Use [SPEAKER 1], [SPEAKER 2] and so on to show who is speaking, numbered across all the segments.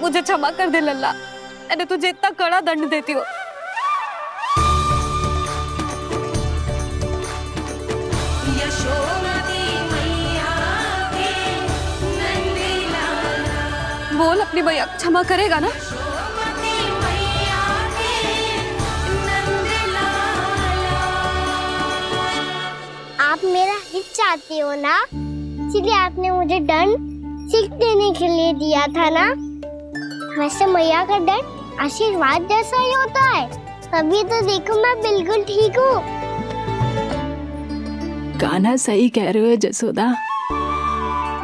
[SPEAKER 1] मुझे क्षमा कर दे लल्ला, मैंने तुझे इतना कड़ा दंड देती हूँ। बोल अपनी मैया क्षमा करेगा ना?
[SPEAKER 2] आप मेरा हित चाहती हो ना, इसलिए आपने मुझे दंड सीख देने के लिए दिया था ना। वैसे मैया का दंड आशीर्वाद जैसा ही होता है, तभी तो देखो मैं बिल्कुल ठीक हूँ।
[SPEAKER 3] कान्हा सही कह रहे हो जसोदा,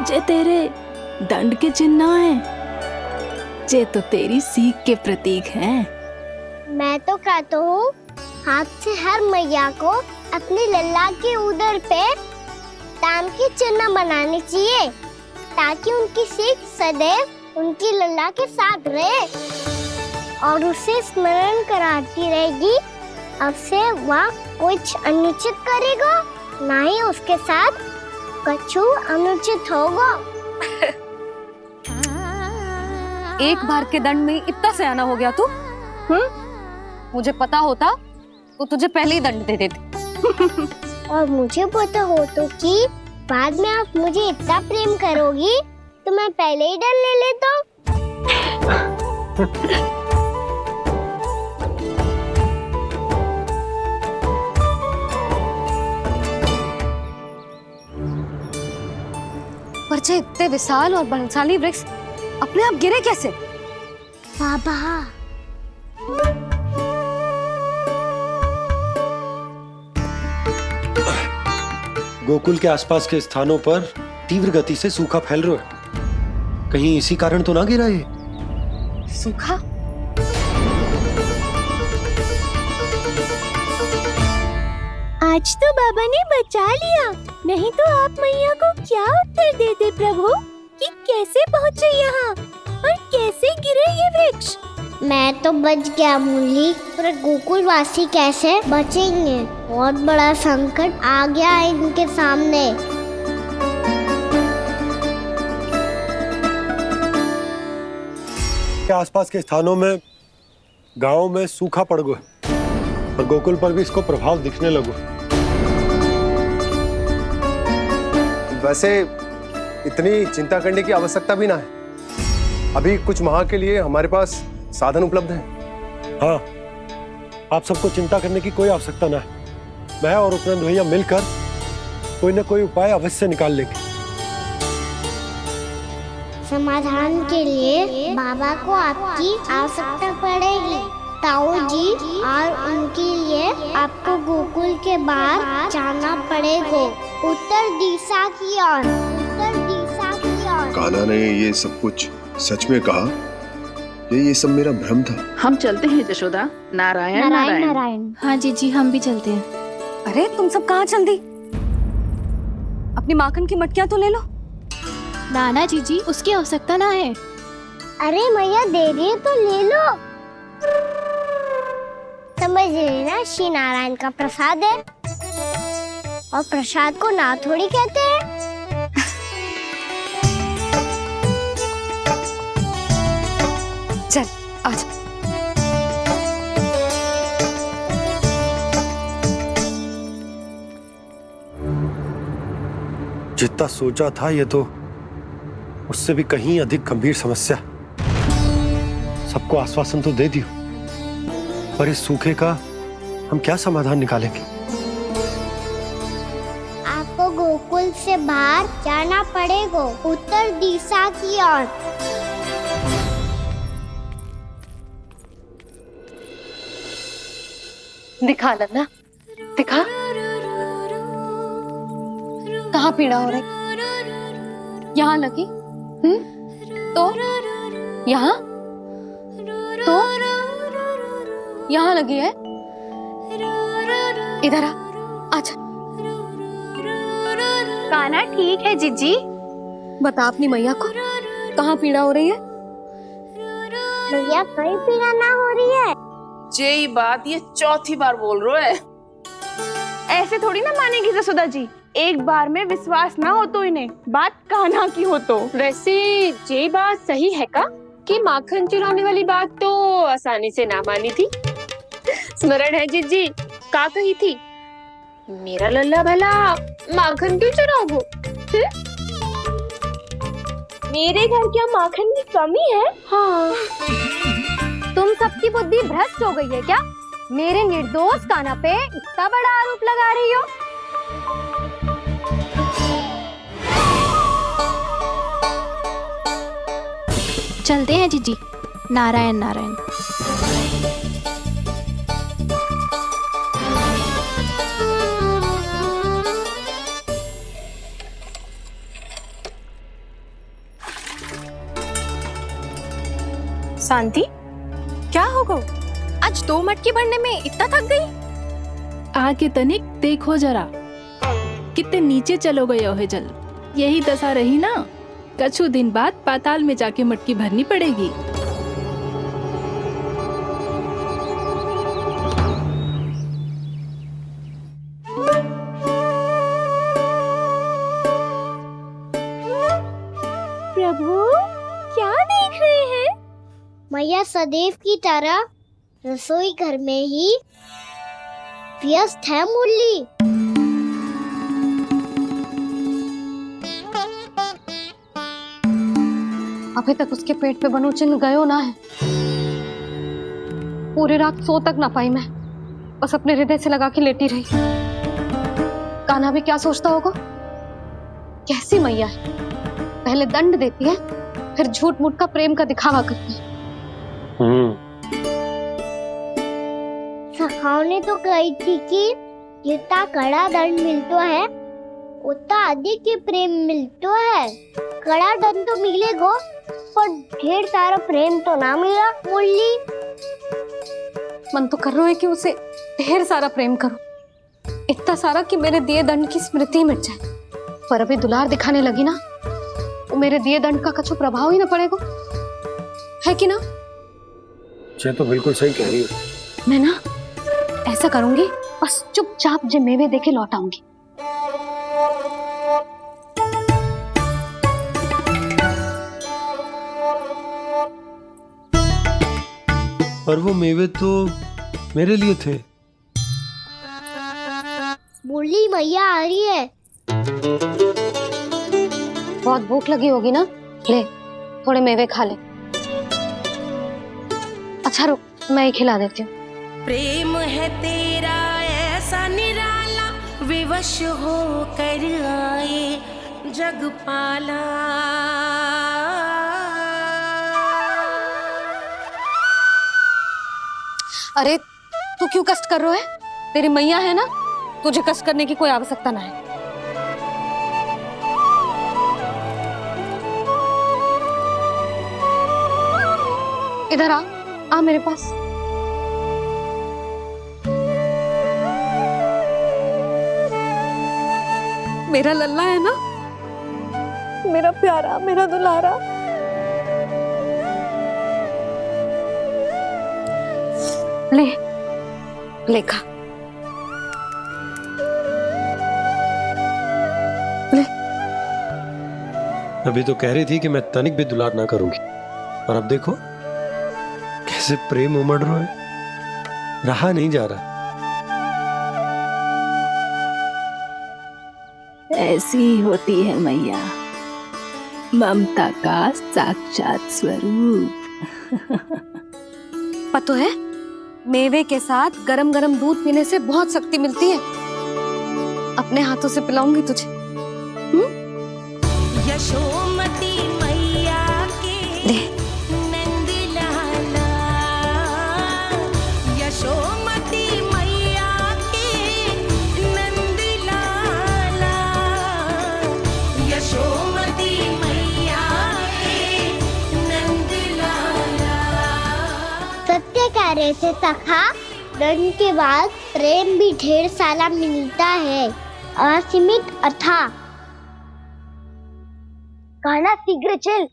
[SPEAKER 3] जे तेरे दंड के चिन्ह है, जे तो तेरी सीख के प्रतीक हैं।
[SPEAKER 2] मैं तो कहता हूँ हाथ से हर मैया को अपनी लल्ला के उदर पे दाम के चिन्ह बनाने चाहिए, ताकि उनकी सीख सदैव उनकी लल्ला के साथ रहे और उसे स्मरण कराती रहेगी। अब से वह कुछ अनुचित करेगा, ना ही उसके साथ कछु अनुचित होगा।
[SPEAKER 1] एक बार के दंड में इतना सयाना हो गया तू? मुझे पता होता तो तुझे पहले ही दंड दे देती।
[SPEAKER 2] और मुझे पता हो तो कि बाद में आप मुझे इतना प्रेम करोगी तो मैं पहले ही दंड ले लेता हूँ।
[SPEAKER 1] पर जे इतने विशाल और बलशाली वृक्ष अपने आप गिरे कैसे?
[SPEAKER 2] बाबा,
[SPEAKER 4] गोकुल के आसपास के स्थानों पर तीव्र गति से सूखा फैल रहा है, कहीं इसी कारण तो ना गिरा ये?
[SPEAKER 1] सूखा?
[SPEAKER 2] आज तो बाबा ने बचा लिया, नहीं तो आप मैया को क्या उत्तर देते प्रभु कि कैसे पहुँचे यहाँ और कैसे गिरे ये वृक्ष। मैं तो बच गया मुरली, पर गोकुल वासी कैसे बचेंगे? बहुत बड़ा संकट आ गया है इनके सामने।
[SPEAKER 4] के आसपास के स्थानों में, गांवों में सूखा पड़ गया और गोकुल पर भी इसको प्रभाव दिखने लगा।
[SPEAKER 5] वैसे इतनी चिंता करने की आवश्यकता भी ना है। अभी कुछ माह के लिए हमारे पास साधन उपलब्ध है।
[SPEAKER 4] हाँ, आप सबको चिंता करने की कोई आवश्यकता ना है। मैं और उपनंद भैया मिलकर कोई ना कोई उपाय अवश्य निकाल लेंगे।
[SPEAKER 2] समाधान के लिए बाबा को आपकी आवश्यकता पड़ेगी। ताऊ जी और उनके लिए आपको गोकुल के बाहर जाना पड़ेगा, उत्तर दिशा की ओर। उत्तर दिशा की ओर।
[SPEAKER 6] कान्हा ने ये सब कुछ सच में कहा? ये सब मेरा भ्रम था?
[SPEAKER 3] हम चलते हैं जशोदा। नारायण नारायण नारायण।
[SPEAKER 7] हाँ जीजी, हम भी चलते हैं।
[SPEAKER 1] अरे तुम सब कहाँ चल दी? अपनी माखन की मटकियाँ तो ले लो।
[SPEAKER 7] नाना जीजी, उसकी आवश्यकता ना है।
[SPEAKER 2] अरे मैया दे रही है तो ले लो। समझ लेना, श्री नारायण का प्रसाद है और प्रसाद को ना थोड़ी कहते हैं।
[SPEAKER 1] चल आजा।
[SPEAKER 4] जितना सोचा था ये तो उससे भी कहीं अधिक गंभीर समस्या। सबको आश्वासन तो दे दियो, पर इस सूखे का हम क्या समाधान निकालेंगे?
[SPEAKER 2] आपको गोकुल से बाहर जाना पड़ेगा, उत्तर दिशा की ओर।
[SPEAKER 1] दिखा लल्ला, दिखा। कहाँ पीड़ा हो रही? यहाँ लगी? तो यहाँ? तो यहाँ लगी है? इधर आ, आजा।
[SPEAKER 7] कान्हा ठीक है जीजी।
[SPEAKER 1] बता अपनी मैया को कहाँ पीड़ा हो रही है?
[SPEAKER 2] भैया कोई पीड़ा ना हो रही है।
[SPEAKER 8] ये बात ये चौथी बार बोल रहे है।
[SPEAKER 9] ऐसे थोड़ी ना मानेगी जसोदा जी, एक बार में विश्वास ना हो तो इन्हें, बात कान्हा की हो तो।
[SPEAKER 7] वैसे ये बात सही है का?
[SPEAKER 9] कि माखन चुराने वाली बात तो आसानी से ना मानी थी। स्मरण है जीजी, का कही थी, मेरा लल्ला भला माखन क्यों चुराओगे? मेरे घर क्या माखन की कमी है? हाँ।
[SPEAKER 1] तुम सबकी बुद्धि भ्रष्ट हो गई है क्या? मेरे निर्दोष कान्हा पे इतना बड़ा आरोप लगा रही हो?
[SPEAKER 7] चलते हैं जीजी। नारायण नारायण।
[SPEAKER 1] शांति, क्या हो गया? आज 2 मटकी भरने में इतना थक गई?
[SPEAKER 3] आके तनिक देखो जरा, कितने नीचे चलो गए हो जल। यही दशा रही ना, कछु दिन बाद पाताल में जाके मटकी भरनी पड़ेगी।
[SPEAKER 2] प्रभु, क्या देख रहे हैं? मैया सदैव की तरह रसोई घर में ही व्यस्त है मुरली।
[SPEAKER 1] अभी तक उसके पेट पे बनो चिन्ह गयो ना है। पूरी रात सो तक ना पाई मैं, बस अपने हृदय से लगा के लेटी रही। कान्हा भी क्या सोचता होगा, कैसी मैया है, पहले दंड देती है फिर झूठ मूठ का प्रेम का दिखावा करती है।
[SPEAKER 2] सखाओ ने तो कही थी कि जितना कड़ा दंड मिलता है उतना अधिक ही प्रेम मिलता है। कड़ा दंड तो मिलेगा पर ढेर सारा प्रेम तो ना मिला मुरली।
[SPEAKER 1] मन तो कर रहा है कि उसे ढेर सारा प्रेम करो, इतना सारा कि मेरे दिए दंड की स्मृति मिट जाए। पर अभी दुलार दिखाने लगी ना, तो मेरे दिए दंड का कछु प्रभाव ही ना पड़ेगा, है कि ना?
[SPEAKER 4] ये तो बिल्कुल सही कह रही हो।
[SPEAKER 1] मैं ना ऐसा करूंगी, बस चुपचाप जे मेवे देके लौट आऊंगी।
[SPEAKER 4] पर वो मेवे तो मेरे लिए थे।
[SPEAKER 2] मुरली मैया आ रही है।
[SPEAKER 1] बहुत भूख लगी होगी ना, ले थोड़े मेवे खा ले। अच्छा रुक, मैं ही खिला देती हूँ।
[SPEAKER 10] प्रेम है तेरा ऐसा निराला, विवश हो कर आए जग पाला।
[SPEAKER 1] अरे तू क्यों कष्ट कर रहा है? तेरी मैया है ना, तुझे कष्ट करने की कोई आवश्यकता ना है। इधर आ मेरे पास। मेरा लल्ला है ना, मेरा प्यारा, मेरा दुलारा। ले ले खा, ले।
[SPEAKER 4] अभी तो कह रही थी कि मैं तनिक भी दुलार ना करूंगी, और अब देखो कैसे प्रेम उमड़ रहा है, रहा नहीं जा रहा।
[SPEAKER 3] ऐसी ही होती है मैया, ममता का साक्षात स्वरूप।
[SPEAKER 1] पता है, मेवे के साथ गरम गरम दूध पीने से बहुत शक्ति मिलती है। अपने हाथों से पिलाऊंगी तुझे।
[SPEAKER 10] यशोमती मैया के
[SPEAKER 1] ले।
[SPEAKER 10] नंद लाला, यशोमती मैया के नंद लाला, यशोमती मैया के नंद लाला।
[SPEAKER 2] सत्य कह रहे थे सखा, दंड के बाद प्रेम भी ढेर सारा मिलता है, असीमित अथाह। कहना शीघ्र चल,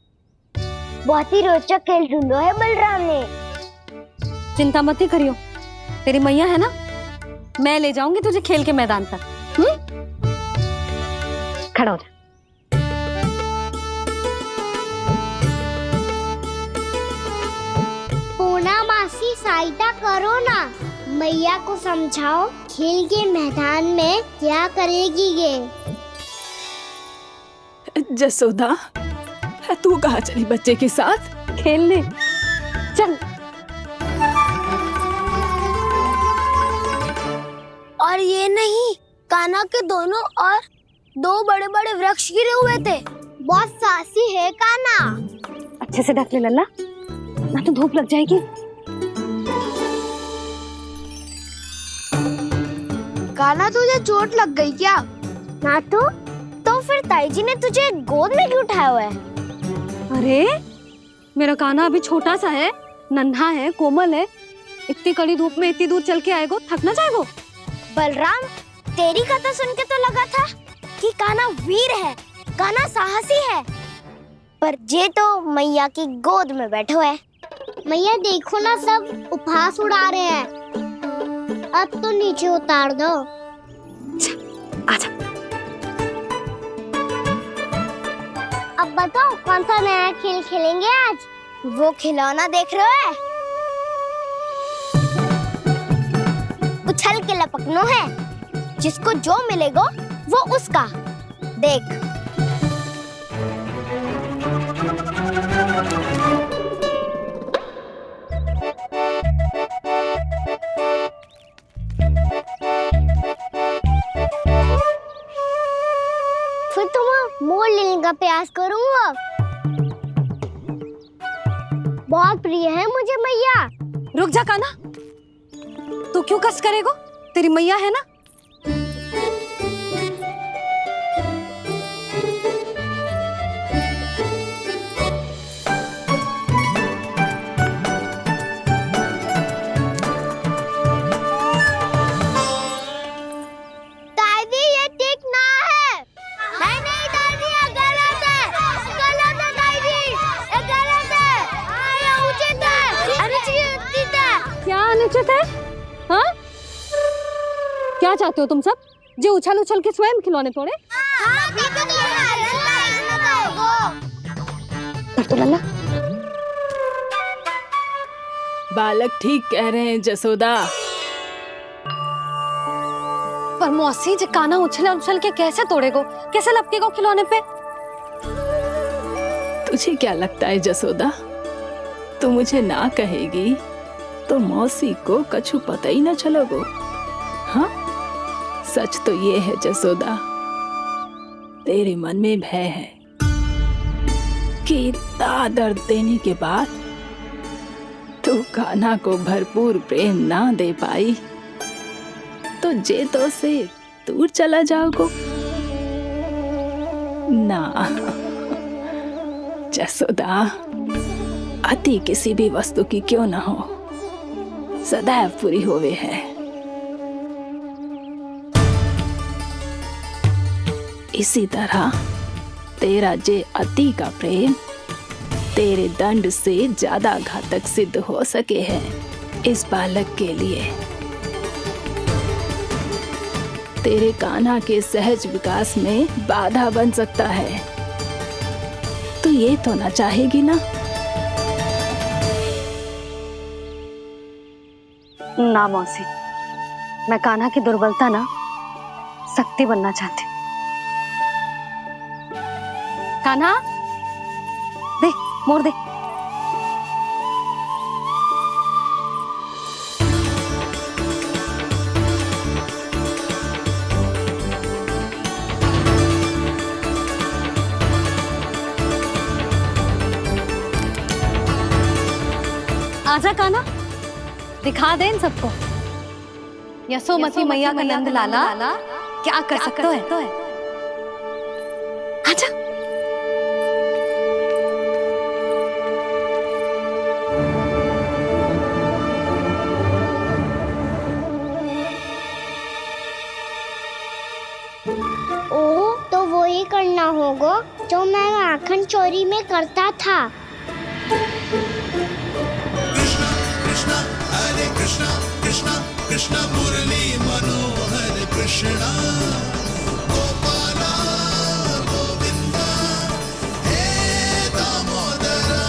[SPEAKER 2] बहुत ही रोचक खेल ढूंढो है बलराम ने।
[SPEAKER 1] चिंता मत ही करियो, तेरी मैया है ना, मैं ले जाऊंगी तुझे खेल के मैदान तक। खड़ा हो जा।
[SPEAKER 2] सहायता करो ना, मैया को समझाओ खेल के मैदान में क्या करेगी ये।
[SPEAKER 3] जसोदा, तू कहाँ चली बच्चे के साथ?
[SPEAKER 1] खेलने चल।
[SPEAKER 2] और ये नहीं, कान्हा के दोनों और 2 बड़े-बड़े वृक्ष गिरे हुए थे। बहुत साहसी है कान्हा।
[SPEAKER 1] अच्छे से ढक ले लल्ला, ना तो धूप लग जाएगी।
[SPEAKER 2] कान्हा, तुझे चोट लग गई क्या? ना तो फिर ताई जी ने तुझे गोद में क्यों उठाया हुआ है?
[SPEAKER 1] अरे मेरा कान्हा अभी छोटा सा है, नन्हा है, कोमल है। इतनी कड़ी धूप में इतनी दूर चल के आएगो, थक ना जाएगो।
[SPEAKER 2] बलराम, तेरी कथा सुन के तो लगा था कि कान्हा वीर है, कान्हा साहसी है, पर ये तो मैया की गोद में बैठो है। मैया देखो ना, सब उपहास उड़ा रहे हैं। अब तो नीचे उतार दो।
[SPEAKER 1] आजा।
[SPEAKER 2] अब बताओ कौन सा नया खेल खेलेंगे आज? वो खिलौना देख रहे हो? उछल के लपकनो है, जिसको जो मिलेगा वो उसका। देख। फिर तुम मोड़ लेने का प्रयास करूंगा। बहुत प्रिय है मुझे मैया।
[SPEAKER 1] रुक जा कान्हा, तू क्यों कष्ट करेगो? तेरी मैया है ना।
[SPEAKER 2] दादी, ये ठीक ना है। नहीं दादी, ये गलत है। गलत है दादी, ये गलत है। ये उचित है, अनुचित है।
[SPEAKER 1] क्या अनुचित है? हाँ? क्या चाहते हो तुम सब? जो उछल उछल के स्वयं खिलौने तोड़े? तो लल्ला,
[SPEAKER 3] बालक ठीक कह रहे हैं जसोदा।
[SPEAKER 1] पर मौसी, जे कान्हा उछल उछल के कैसे तोड़ेगो, कैसे लपकेगो खिलौने पे?
[SPEAKER 3] तुझे क्या लगता है जसोदा, तू मुझे ना कहेगी तो मौसी को कछु पता ही न चलोगो। हाँ, सच तो ये है जसोदा, तेरे मन में भय है कि इतना दर्द देने के बाद तू कान्हा को भरपूर प्रेम ना दे पाई तो जे तो से दूर चला जाओगो ना। जसोदा, अति किसी भी वस्तु की क्यों ना हो, सदैव पूरी होवे है। इसी तरह तेरा जे अति का प्रेम तेरे दंड से ज्यादा घातक सिद्ध हो सके है इस बालक के लिए। तेरे कान्हा के सहज विकास में बाधा बन सकता है। तो ये तो ना चाहेगी ना?
[SPEAKER 1] ना मौसी, मैं कान्हा की दुर्बलता ना शक्ति बनना चाहती। कान्हा, दे, मोड़ दे। आजा कान्हा, दिखा दे इन सबको यशोमती मैया का नंद लाला क्या कर सकता है। आजा।
[SPEAKER 2] ओ, तो वो ही करना होगा जो मैं माखन चोरी में करता था।
[SPEAKER 10] कृष्ण मुरली मनोहर कृष्णा गोपाला गोविंदा हे दामोदरा।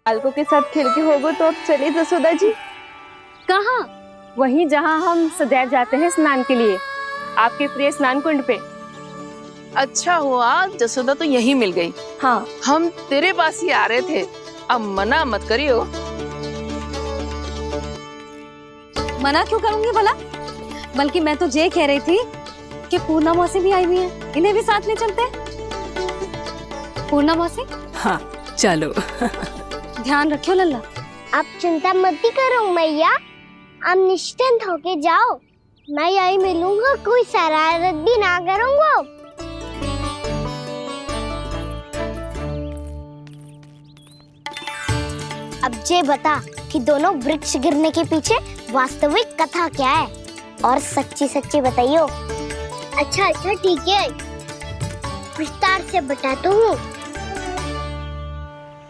[SPEAKER 9] बालकों के साथ खेल के होगो तो अब चलिए जसोदा जी। कहाँ? वहीं जहाँ हम सदैव जाते हैं स्नान के लिए, आपके प्रिय स्नान कुंड पे।
[SPEAKER 8] अच्छा हुआ जसोदा तो यही मिल गई।
[SPEAKER 9] हाँ,
[SPEAKER 8] हम तेरे पास ही आ रहे थे, अब मना मत करियो।
[SPEAKER 1] मना क्यों करूंगी भला? बल्कि मैं तो ये कह रही थी कि पूर्णा मौसी भी आई हुई है, इन्हें भी साथ ले चलते हैं। पूर्णा मौसी,
[SPEAKER 3] हाँ चलो।
[SPEAKER 1] ध्यान रखियो लल्ला।
[SPEAKER 2] आप चिंता मत करो मैया, आप निश्चिंत होके जाओ, मैं यही मिलूंगा, कोई शरारत भी ना करूंगा। अब ये बता कि दोनों वृक्ष गिरने के पीछे वास्तविक कथा क्या है, और सच्ची सच्ची बताइयो। अच्छा अच्छा ठीक है, विस्तार से बताता हूँ।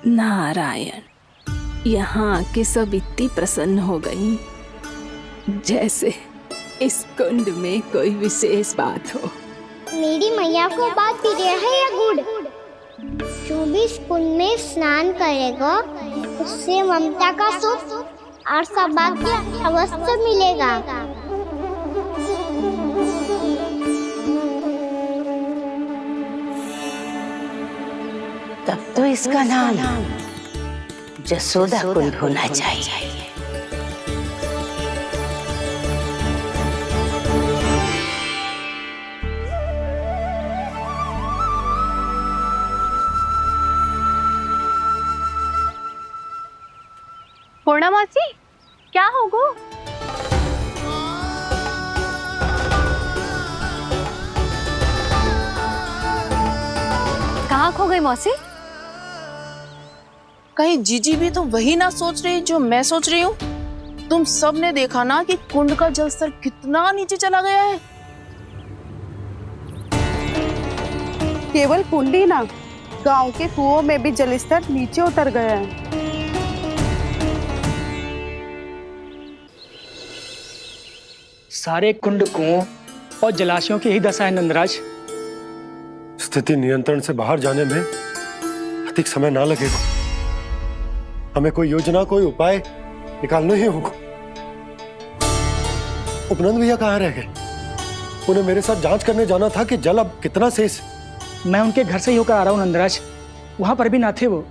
[SPEAKER 3] नारायण, यहाँ के सब इतनी प्रसन्न हो गई जैसे इस कुंड में कोई विशेष बात हो।
[SPEAKER 2] मेरी मैया को बात प्रिय है या गुड़? जो भी इस कुंड में स्नान करेगा उससे ममता का सुख और सौभाग्य अवश्य मिलेगा।
[SPEAKER 11] तब तो इसका नाम जसोदा कुंड होना चाहिए।
[SPEAKER 9] पूर्णा मौसी, क्या होगो?
[SPEAKER 1] कहाँ खो गई मौसी?
[SPEAKER 8] कहीं जीजी भी तो वही ना सोच रही जो मैं सोच रही हूँ? तुम सब ने देखा ना कि कुंड का जलस्तर कितना नीचे चला गया है।
[SPEAKER 12] केवल कुंड ही ना, गांव के कुओं में भी जलस्तर नीचे उतर गया है।
[SPEAKER 13] सारे कुंड, कुओं और जलाशयों की ही दशा है नंदराज।
[SPEAKER 4] स्थिति नियंत्रण से बाहर जाने में अधिक समय ना लगेगा। हमें कोई योजना, कोई उपाय निकालना ही होगा। उपनंद भैया कहाँ रह गए? उन्हें मेरे साथ जांच करने जाना था कि जल अब कितना शेष।
[SPEAKER 13] मैं उनके घर से ही होकर आ रहा हूँ नंदराज, वहां पर भी ना थे वो।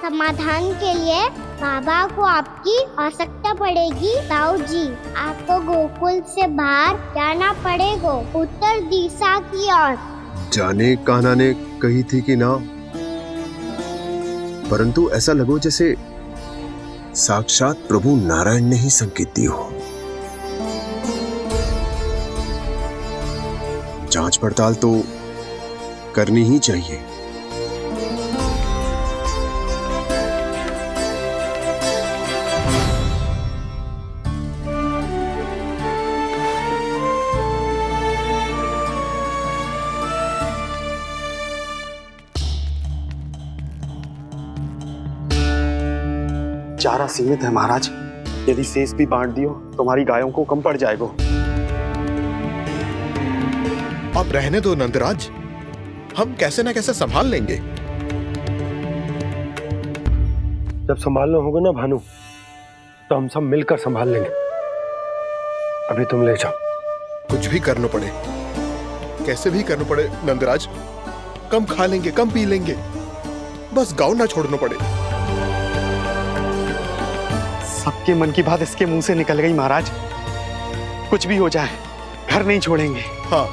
[SPEAKER 2] समाधान के लिए बाबा को आपकी आवश्यकता पड़ेगी। ताऊ जी, आपको गोकुल से बाहर जाना पड़ेगा, उत्तर दिशा की ओर।
[SPEAKER 6] जाने कान्हा ने कही थी कि ना, परंतु ऐसा लगो जैसे साक्षात प्रभु नारायण ने ही संकेत दी हो। जांच पड़ताल तो करनी ही चाहिए।
[SPEAKER 14] चारा सीमित है महाराज, यदि शेष भी बांट दियो तो हमारी गायों को कम पड़ जाएगा।
[SPEAKER 6] अब रहने दो नंदराज, हम कैसे न कैसे संभाल लेंगे।
[SPEAKER 4] जब संभालना होगा ना भानु, तो हम सब मिलकर संभाल लेंगे। अभी तुम ले जाओ।
[SPEAKER 6] कुछ भी करना पड़े, कैसे भी करना पड़े नंदराज, कम खा लेंगे, कम पी लेंगे, बस गाँव ना छोड़ना पड़े।
[SPEAKER 14] सबके मन की बात इसके मुंह से निकल गई महाराज। कुछ भी हो जाए, घर नहीं छोड़ेंगे।
[SPEAKER 6] हाँ,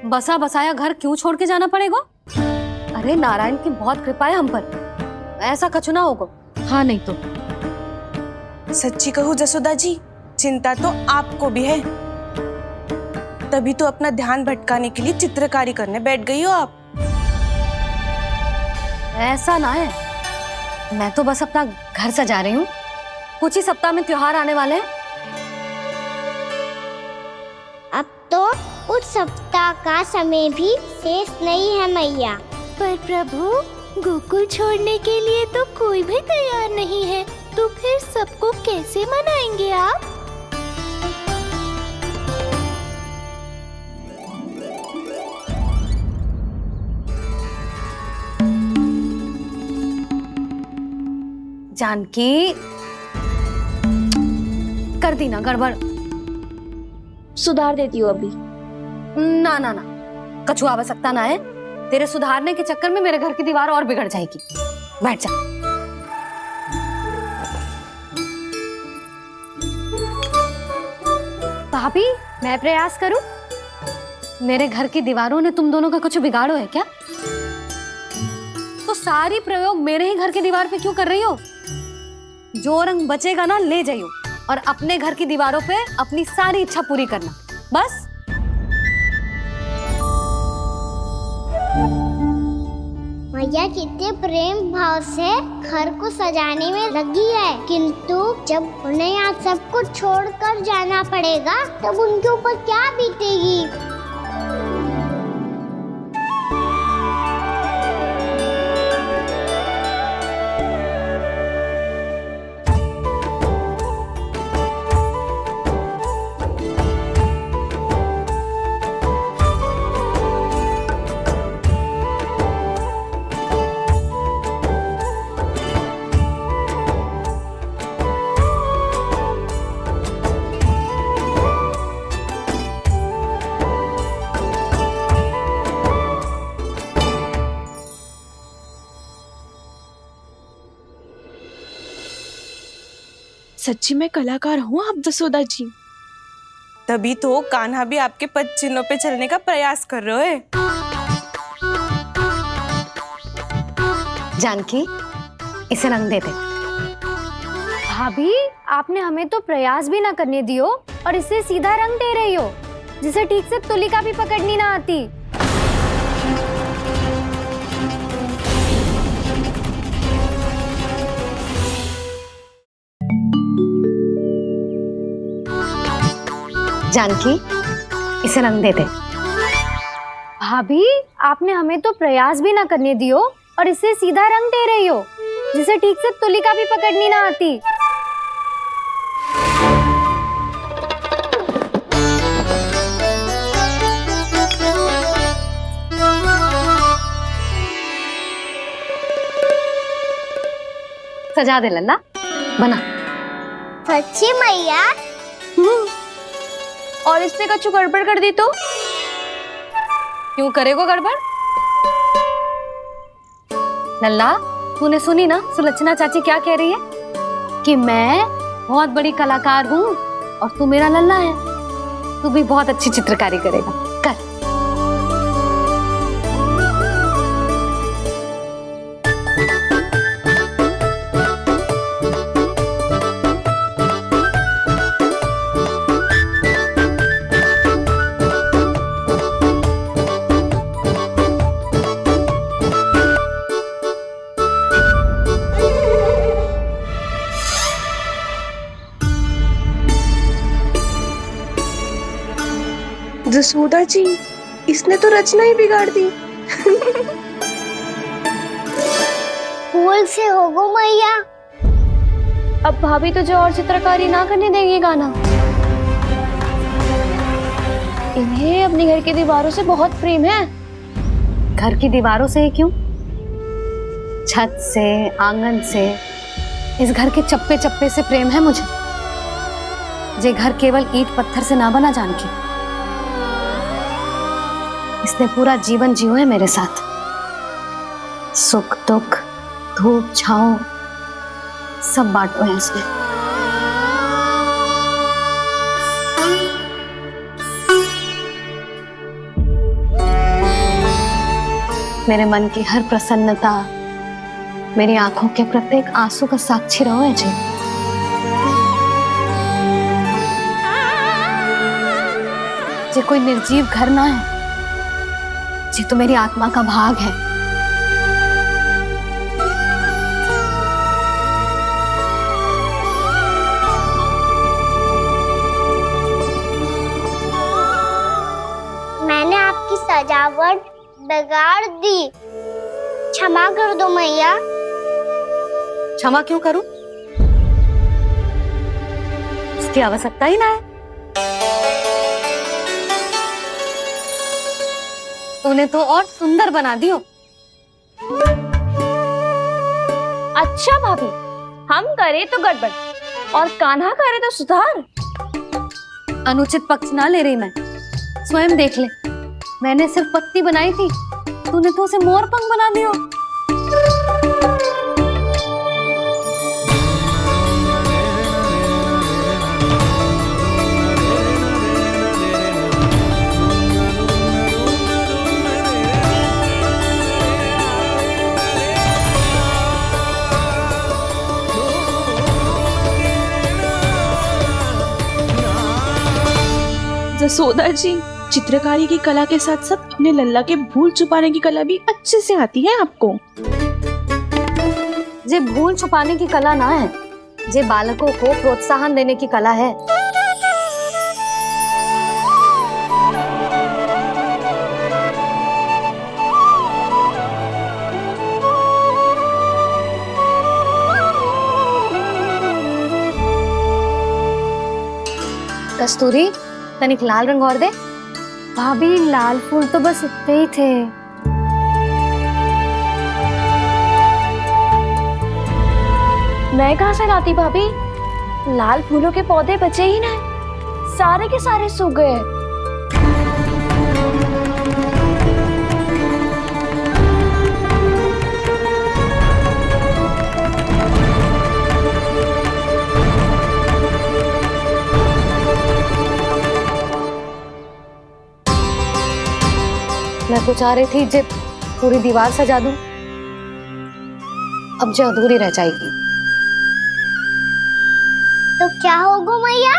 [SPEAKER 1] बसा बसाया घर क्यों छोड़ के जाना पड़ेगा? अरे नारायण की बहुत कृपा है हम पर, ऐसा कछु ना होगा। हाँ नहीं तो
[SPEAKER 12] सच्ची कहूँ जसोदा जी, चिंता तो आपको भी है, तभी तो अपना ध्यान भटकाने के लिए चित्रकारी करने बैठ गई हो आप।
[SPEAKER 1] ऐसा ना है, मैं तो बस अपना घर सजा रही हूँ। कुछ ही सप्ताह में त्योहार आने वाले हैं।
[SPEAKER 2] अब तो उस सप्ताह का समय भी शेष नहीं है मैया।
[SPEAKER 7] पर प्रभु, गोकुल छोड़ने के लिए तो कोई भी तैयार नहीं है, तो फिर सबको कैसे मनाएंगे आप?
[SPEAKER 1] जानकी, कर दी ना गड़बड़।
[SPEAKER 9] सुधार देती हूँ अभी।
[SPEAKER 1] ना ना ना, कछु आवश्यकता ना है। तेरे सुधारने के चक्कर में मेरे घर की दीवार और बिगड़ जाएगी। बैठ जा। भाभी, मैं प्रयास करूं? मेरे घर की दीवारों ने तुम दोनों का कुछ बिगाड़ो है क्या? तो सारी प्रयोग मेरे ही घर की दीवार पे क्यों कर रही हो? जो रंग बचेगा ना ले जाइयो, और अपने घर की दीवारों पे अपनी सारी इच्छा पूरी करना, बस।
[SPEAKER 2] मैया कितने प्रेम भाव से घर को सजाने में लगी है, किंतु जब उन्हें यहाँ सब कुछ छोड़कर जाना पड़ेगा तब उनके ऊपर क्या बीतेगी?
[SPEAKER 12] सच्ची में कलाकार हूँ आप जसोदा जी। तभी तो कान्हा भी आपके पद चिन्हों पे चलने का प्रयास कर रहे हैं।
[SPEAKER 1] जानकी, इसे रंग दे दे।
[SPEAKER 7] भाभी, आपने हमें तो प्रयास भी ना करने दियो और इसे सीधा रंग दे रही हो, जिसे ठीक से तुलिका भी पकड़नी ना आती।
[SPEAKER 1] जानकी, इसे रंग दे दे।
[SPEAKER 7] भाभी, आपने हमें तो प्रयास भी ना करने दियो और इसे सीधा रंग दे रही हो, जिसे ठीक से तुलिका भी पकड़नी ना आती।
[SPEAKER 1] सजा दे लल्ला, बना।
[SPEAKER 2] सच्ची मैया?
[SPEAKER 7] और इसने कछु गड़बड़ कर दी तो?
[SPEAKER 1] क्यों करेगो गड़बड़? लल्ला, तूने सुनी ना सुलक्षणा चाची क्या कह रही है? कि मैं बहुत बड़ी कलाकार हूँ और तू मेरा लल्ला है। तू भी बहुत अच्छी चित्रकारी करेगा, कर।
[SPEAKER 12] जसोदा जी, इसने तो रचना ही बिगाड़ दी।
[SPEAKER 2] फूल से होगो मैया।
[SPEAKER 7] अब भाभी तुझे और चित्रकारी ना करने देंगी गाना। इन्हें अपने घर की दीवारों से बहुत प्रेम है।
[SPEAKER 1] घर की दीवारों से ही क्यों? छत से, आंगन से, इस घर के चप्पे चप्पे से प्रेम है मुझे। ये घर केवल ईंट पत्थर से ना बना जानकी। इसने पूरा जीवन जियो है मेरे साथ। सुख दुख, धूप छांव सब बांटो है इसने। मेरे मन की हर प्रसन्नता, मेरी आंखों के प्रत्येक आंसू का साक्षी रहो है जी। ये कोई निर्जीव घर ना है, ये तो मेरी आत्मा का भाग है।
[SPEAKER 2] मैंने आपकी सजावट बिगाड़ दी। क्षमा कर दो मैया।
[SPEAKER 1] क्षमा क्यों करूं? इसकी आवश्यकता ही ना है। तूने तो और सुंदर बना दियो।
[SPEAKER 7] अच्छा भाभी, हम करे तो गड़बड़ और कान्हा करे तो सुधार।
[SPEAKER 1] अनुचित पक्ष ना ले रही मैं, स्वयं देख ले। मैंने सिर्फ पत्ती बनाई थी, तूने तो उसे मोर पंख बना दियो।
[SPEAKER 12] जसोदा जी, चित्रकारी की कला के साथ साथ अपने लल्ला के भूल छुपाने की कला भी अच्छे से आती है आपको।
[SPEAKER 1] जे भूल छुपाने की कला ना है, जे बालकों को प्रोत्साहन देने की कला है। कस्तूरी, तनिक लाल रंग और दे।
[SPEAKER 7] भाभी, लाल फूल तो बस इतने ही थे। मैं कहाँ से लाती भाभी? लाल फूलों के पौधे बचे ही ना, सारे के सारे सूख गए।
[SPEAKER 1] मैं तो चाह रही थी जे पूरी दीवार सजा दूं, अब जो अधूरी रह जाएगी।
[SPEAKER 2] तो क्या होगा मैया?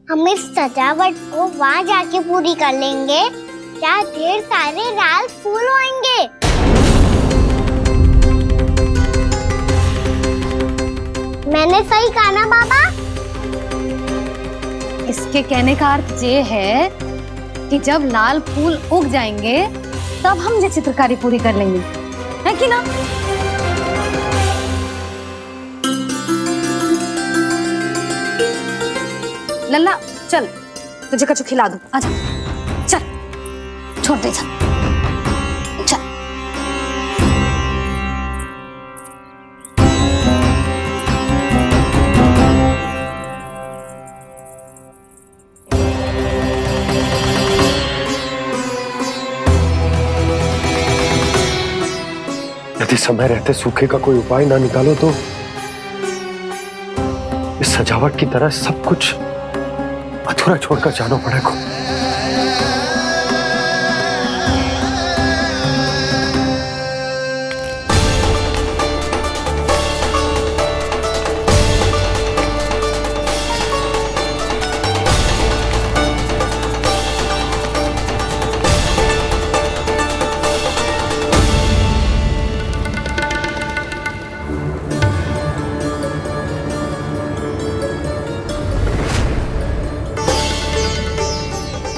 [SPEAKER 2] हम इस सजावट को वहाँ जाके पूरी कर लेंगे, जहाँ ढेर सारे लाल फूल होंगे। मैंने सही कहा ना बाबा?
[SPEAKER 1] इसके कहने का अर्थ ये है कि जब लाल फूल उग जाएंगे तब हम ये चित्रकारी पूरी कर लेंगे, है कि ना? लल्ला चल, तुझे कछु खिला दूं, आजा। चल, छोड़ दे, चल चल।
[SPEAKER 4] यदि समय रहते सूखे का कोई उपाय ना निकालो तो इस सजावट की तरह सब कुछ अधूरा छोड़कर जाना पड़ेगा।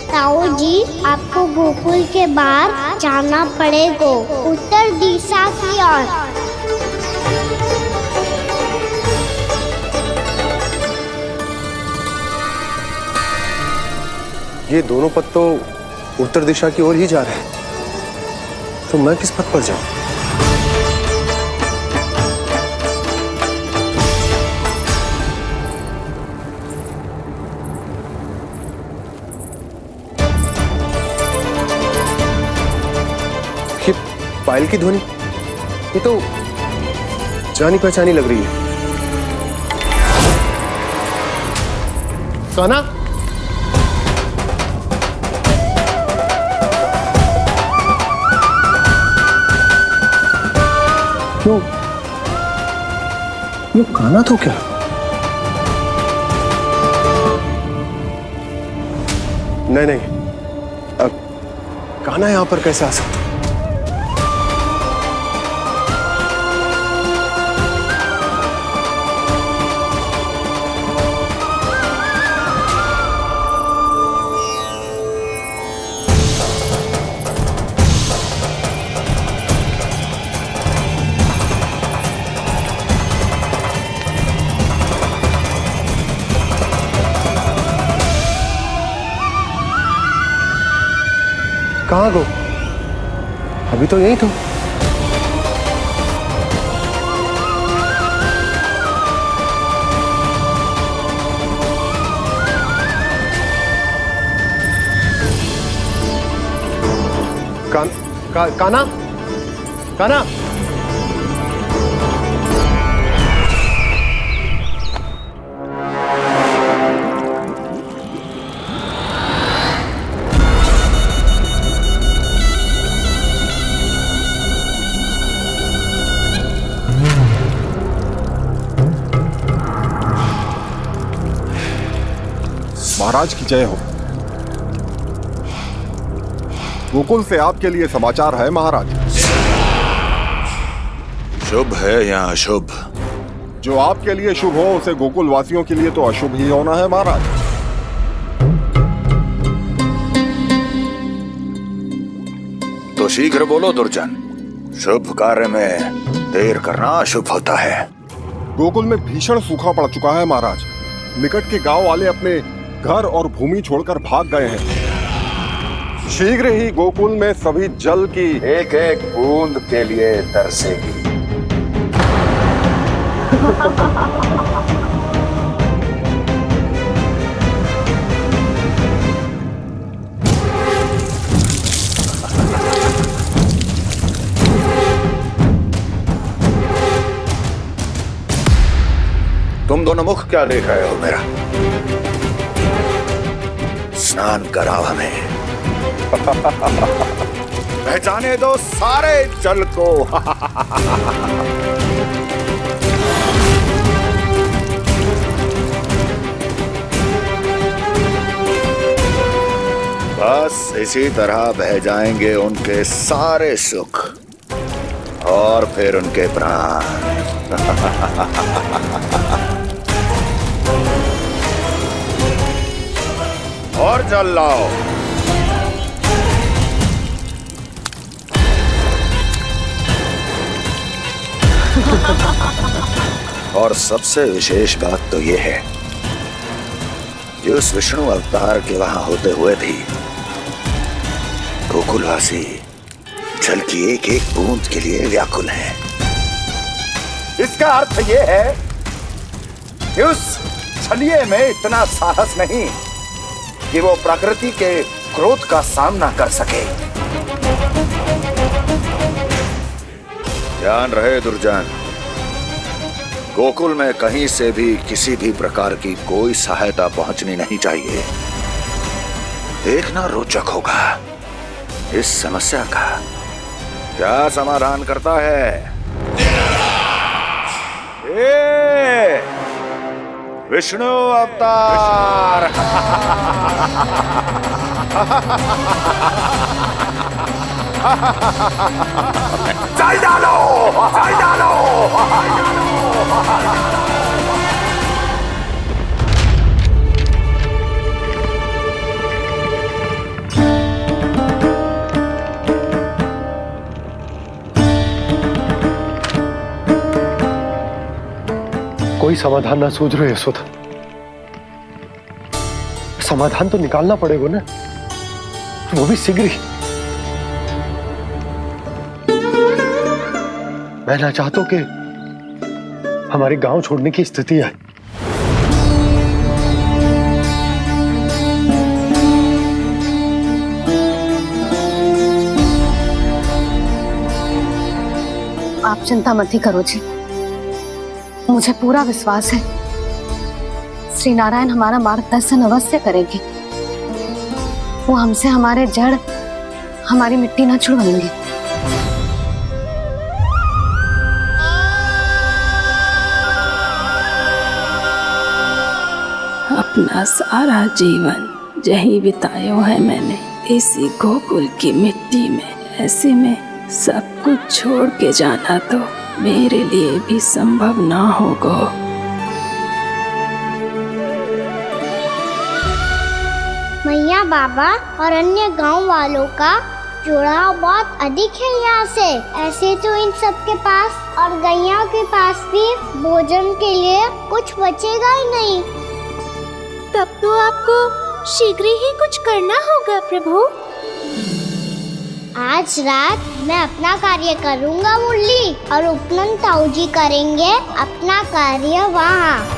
[SPEAKER 2] ताऊ जी, आपको गोकुल के बाहर जाना पड़ेगा, उत्तर दिशा की ओर।
[SPEAKER 5] ये दोनों पथ तो उत्तर दिशा की ओर ही जा रहे हैं, तो मैं किस पथ पर जाऊं? ये पायल की ध्वनि, ये तो जानी पहचानी लग रही है। कान्हा, ये कान्हा तो क्या? नहीं नहीं, अब कान्हा यहां पर कैसे आ सकता? कहाँ गो? अभी तो यही तो। काना, काना।
[SPEAKER 6] महाराज की जय हो। गोकुल से आपके लिए समाचार है महाराज।
[SPEAKER 15] शुभ है या अशुभ?
[SPEAKER 6] जो आपके लिए शुभ हो उसे गोकुल वासियों के लिए तो अशुभ ही होना है महाराज।
[SPEAKER 15] तो शीघ्र बोलो दुर्जन, शुभ कार्य में देर करना अशुभ होता है।
[SPEAKER 6] गोकुल में भीषण सूखा पड़ चुका है महाराज। निकट के गांव वाले अपने घर और भूमि छोड़कर भाग गए हैं। शीघ्र ही गोकुल में सभी जल की
[SPEAKER 15] एक एक बूंद के लिए तरसेगी। तुम दोनों मुख क्या देख रहे हो मेरा? स्नान कराओ हमें। पहचाने दो सारे जल को। बस इसी तरह बह जाएंगे उनके सारे सुख और फिर उनके प्राण। और जल लाओ। और सबसे विशेष बात तो ये है कि उस विष्णु अवतार के वहां होते हुए भी गोकुलवासी जल की एक एक बूंद के लिए व्याकुल हैं। इसका अर्थ ये है कि उस छलिए में इतना साहस नहीं कि वो प्रकृति के क्रोध का सामना कर सके। ध्यान रहे दुर्जन, गोकुल में कहीं से भी किसी भी प्रकार की कोई सहायता पहुंचनी नहीं चाहिए। देखना रोचक होगा इस समस्या का क्या समाधान करता है। विष्णु अवतार। जल डालो, जल डालो।
[SPEAKER 4] कोई समाधान ना सूझ रहे यशोदा। समाधान तो निकालना पड़ेगा ना, वो भी शीघ्र ही। मैं ना चाहता कि हमारे गांव छोड़ने की स्थिति आए।
[SPEAKER 1] आप चिंता मत ही करो जी, मुझे पूरा विश्वास है श्री नारायण हमारा मार्गदर्शन अवश्य करेंगे। वो हमसे हमारे जड़, हमारी मिट्टी ना छुड़वाएंगे।
[SPEAKER 3] अपना सारा जीवन यही बितायो है मैंने, इसी गोकुल की मिट्टी में। ऐसे में सब कुछ छोड़ के जाना तो मेरे लिए भी संभव ना होगा।
[SPEAKER 2] मैया बाबा और अन्य गांव वालों का जुड़ाव बहुत अधिक है यहाँ से। ऐसे तो इन सब के पास और गैया के पास भी भोजन के लिए कुछ बचेगा ही नहीं।
[SPEAKER 16] तब तो आपको शीघ्र ही कुछ करना होगा प्रभु।
[SPEAKER 2] आज रात मैं अपना कार्य करूंगा मुरली, और उपनंद ताऊ जी करेंगे अपना कार्य वहाँ।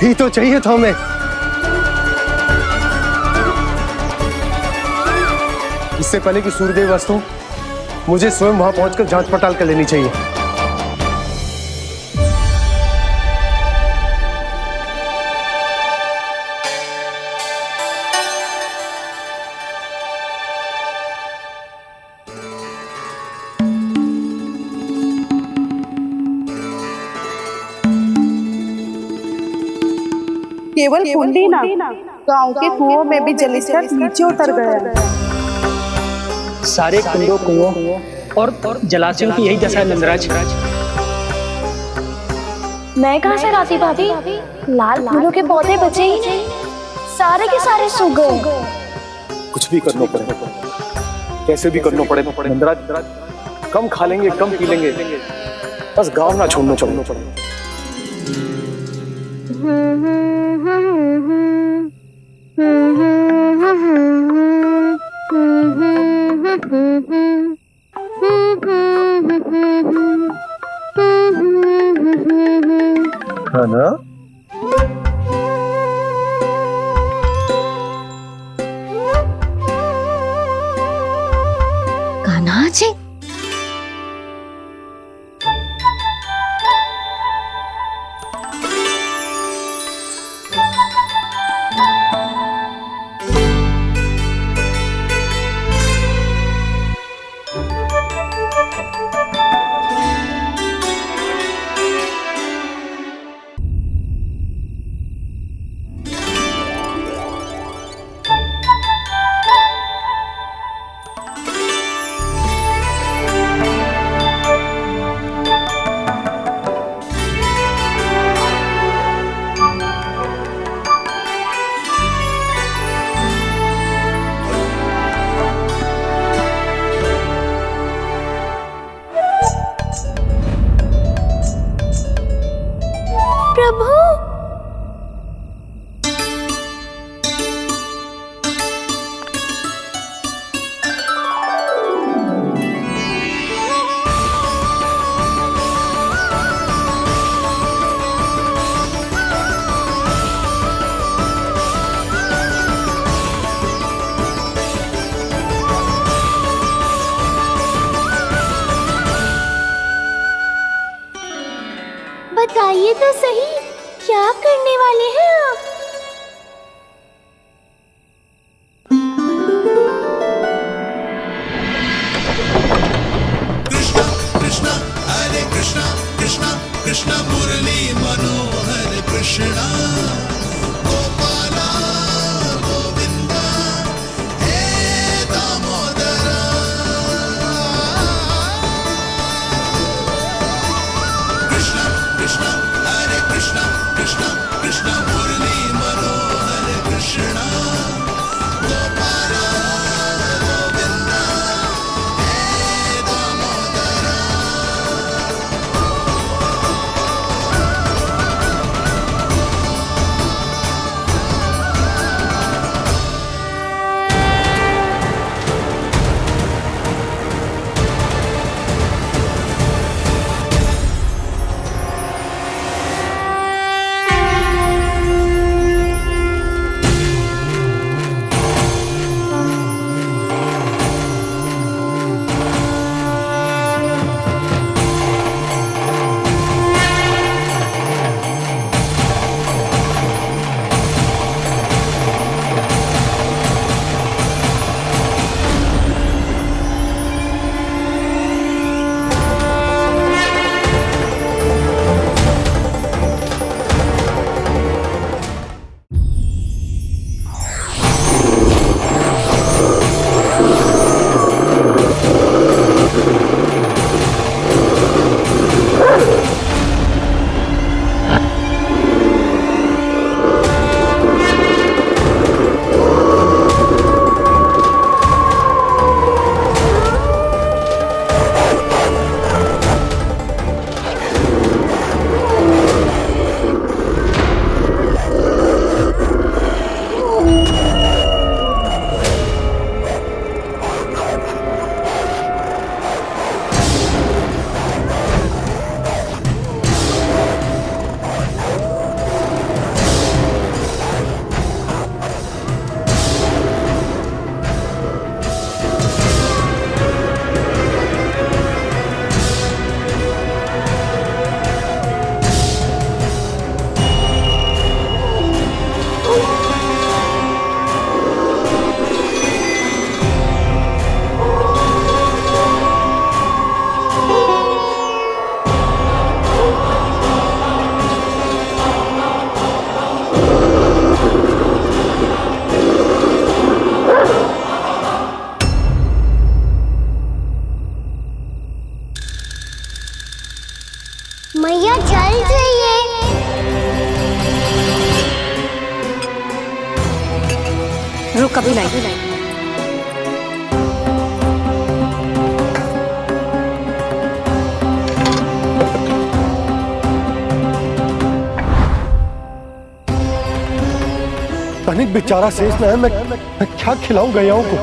[SPEAKER 5] यही तो चाहिए था हमें। इससे पहले कि सूर्यदेव अस्तु, मुझे स्वयं वहां पहुंचकर जांच पड़ताल कर लेनी चाहिए।
[SPEAKER 12] केवल कुंडी ना, गांव के कुओं में भी जलस्तर नीचे उतर गया।
[SPEAKER 13] सारे कुंडों कुओं और जलाशयों की यही दशा है नंदराज।
[SPEAKER 7] मैं कहाँ से लाती भाभी? लाल फूलों के पौधे बचे ही नहीं, सारे के सारे सूख गए।
[SPEAKER 5] कुछ भी करना पड़े, कैसे भी करना पड़े नंदराज। कम खा लेंगे, कम पी लेंगे, बस गांव ना छोड़ना पड़े। है ना?
[SPEAKER 1] कान्हा जी,
[SPEAKER 7] प्रभु,
[SPEAKER 2] बताइए तो सही, क्या करने वाले हैं आप?
[SPEAKER 10] कृष्णा कृष्णा हरे कृष्णा कृष्णा कृष्णा मुरली मनोहर कृष्णा गोपाला गोविंदा हे दामोदरा। कृष्णा कृष्णा हरे कृष्णा कृष्णा कृष्णा मुरली
[SPEAKER 1] कभी लाई।
[SPEAKER 4] तनिक बेचारा शेष न है, मैं क्या खिलाऊं गयाओं को।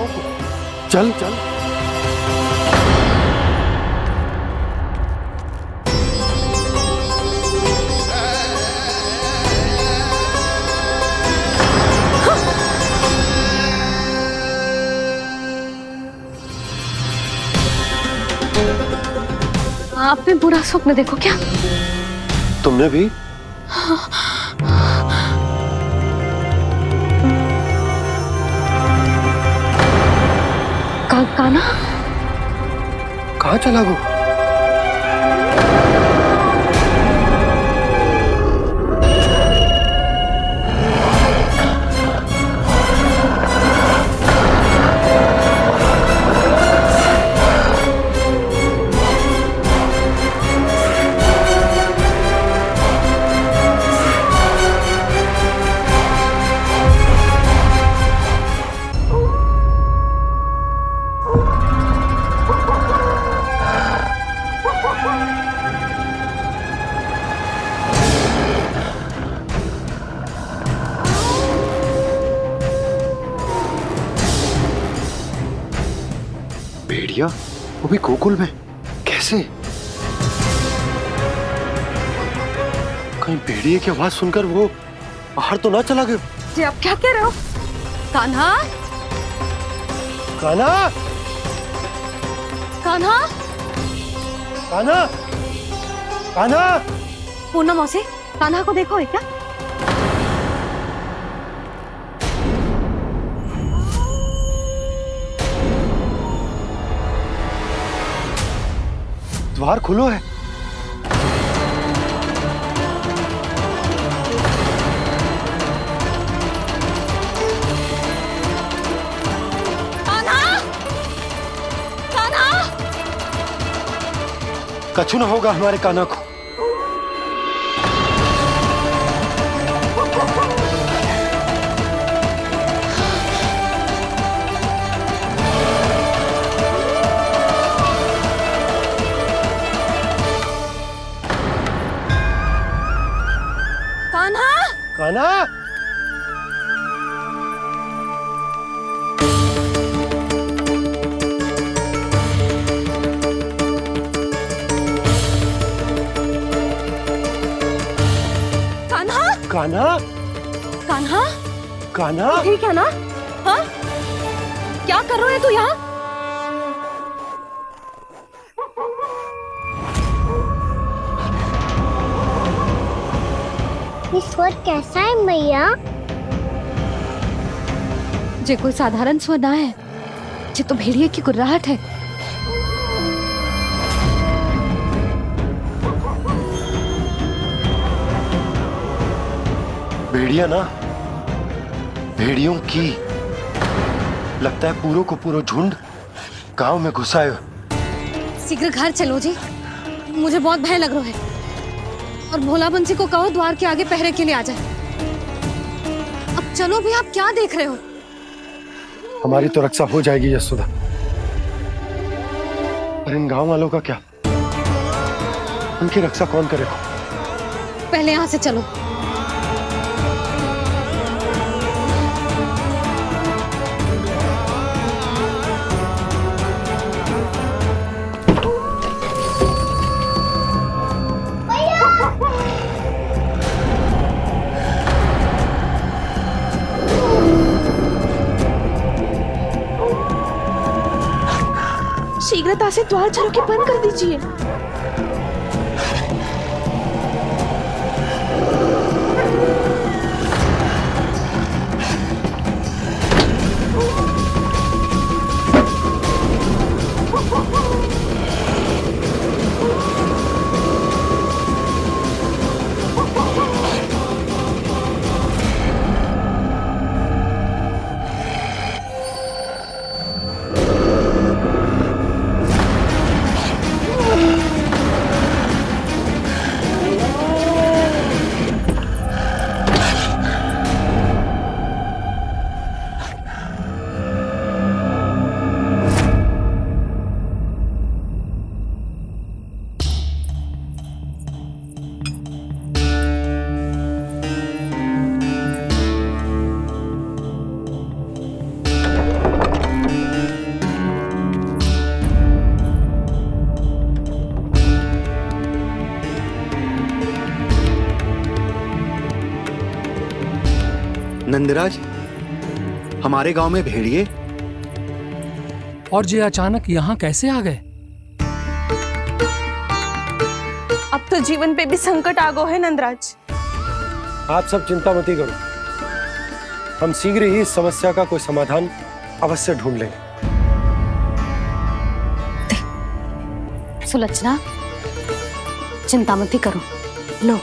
[SPEAKER 4] चल चल
[SPEAKER 1] आपने बुरा स्वप्न देखो क्या?
[SPEAKER 4] तुमने भी?
[SPEAKER 1] काना
[SPEAKER 4] कहाँ चला गो? भेड़िया वो भी गोकुल में कैसे? कहीं भेड़िए की आवाज सुनकर वो बाहर तो ना चला गया?
[SPEAKER 1] जी आप क्या कह रहे हो? कान्हा,
[SPEAKER 4] कान्हा,
[SPEAKER 1] कान्हा,
[SPEAKER 4] कान्हा, कान्हा।
[SPEAKER 1] पूनम मौसी, कान्हा को देखो है क्या?
[SPEAKER 4] द्वार खुलो है।
[SPEAKER 1] कान्हा, कान्हा।
[SPEAKER 4] कछु ना होगा हमारे कान्हा को। कान्हा,
[SPEAKER 1] कान्हा,
[SPEAKER 4] कान्हा,
[SPEAKER 1] कान्हा,
[SPEAKER 4] कान्हा।
[SPEAKER 1] ठीक है ना? हाँ? क्या कर रहे हो तू यहाँ?
[SPEAKER 2] ये स्वर कैसा है मैया?
[SPEAKER 1] जे कोई साधारण स्वर ना है, जे तो भेड़िए की गुर्राहट है।
[SPEAKER 4] भेड़िया ना, भेड़ियों की लगता है पूरो को पूरो झुंड गांव में घुसा है।
[SPEAKER 1] शीघ्र घर चलो जी, मुझे बहुत भय लग रहा है। और भोला बंसी को कहो द्वार के आगे पहरे के लिए आ जाए। अब चलो भी, आप क्या देख रहे हो?
[SPEAKER 4] हमारी तो रक्षा हो जाएगी यशोदा, पर इन गांव वालों का क्या? उनकी रक्षा कौन करेगा?
[SPEAKER 1] पहले यहाँ से चलो।
[SPEAKER 8] शीघ्रता से द्वार चलो के बंद कर दीजिए।
[SPEAKER 14] नंदराज, हमारे गांव में भेड़िए
[SPEAKER 16] और ये अचानक यहाँ कैसे आ गए?
[SPEAKER 12] अब तो जीवन पे भी संकट आ गो है नंदराज।
[SPEAKER 4] आप सब चिंता मत करो, हम शीघ्र ही इस समस्या का कोई समाधान अवश्य ढूंढ लेंगे।
[SPEAKER 1] सुलक्षणा, चिंता मत करो, लो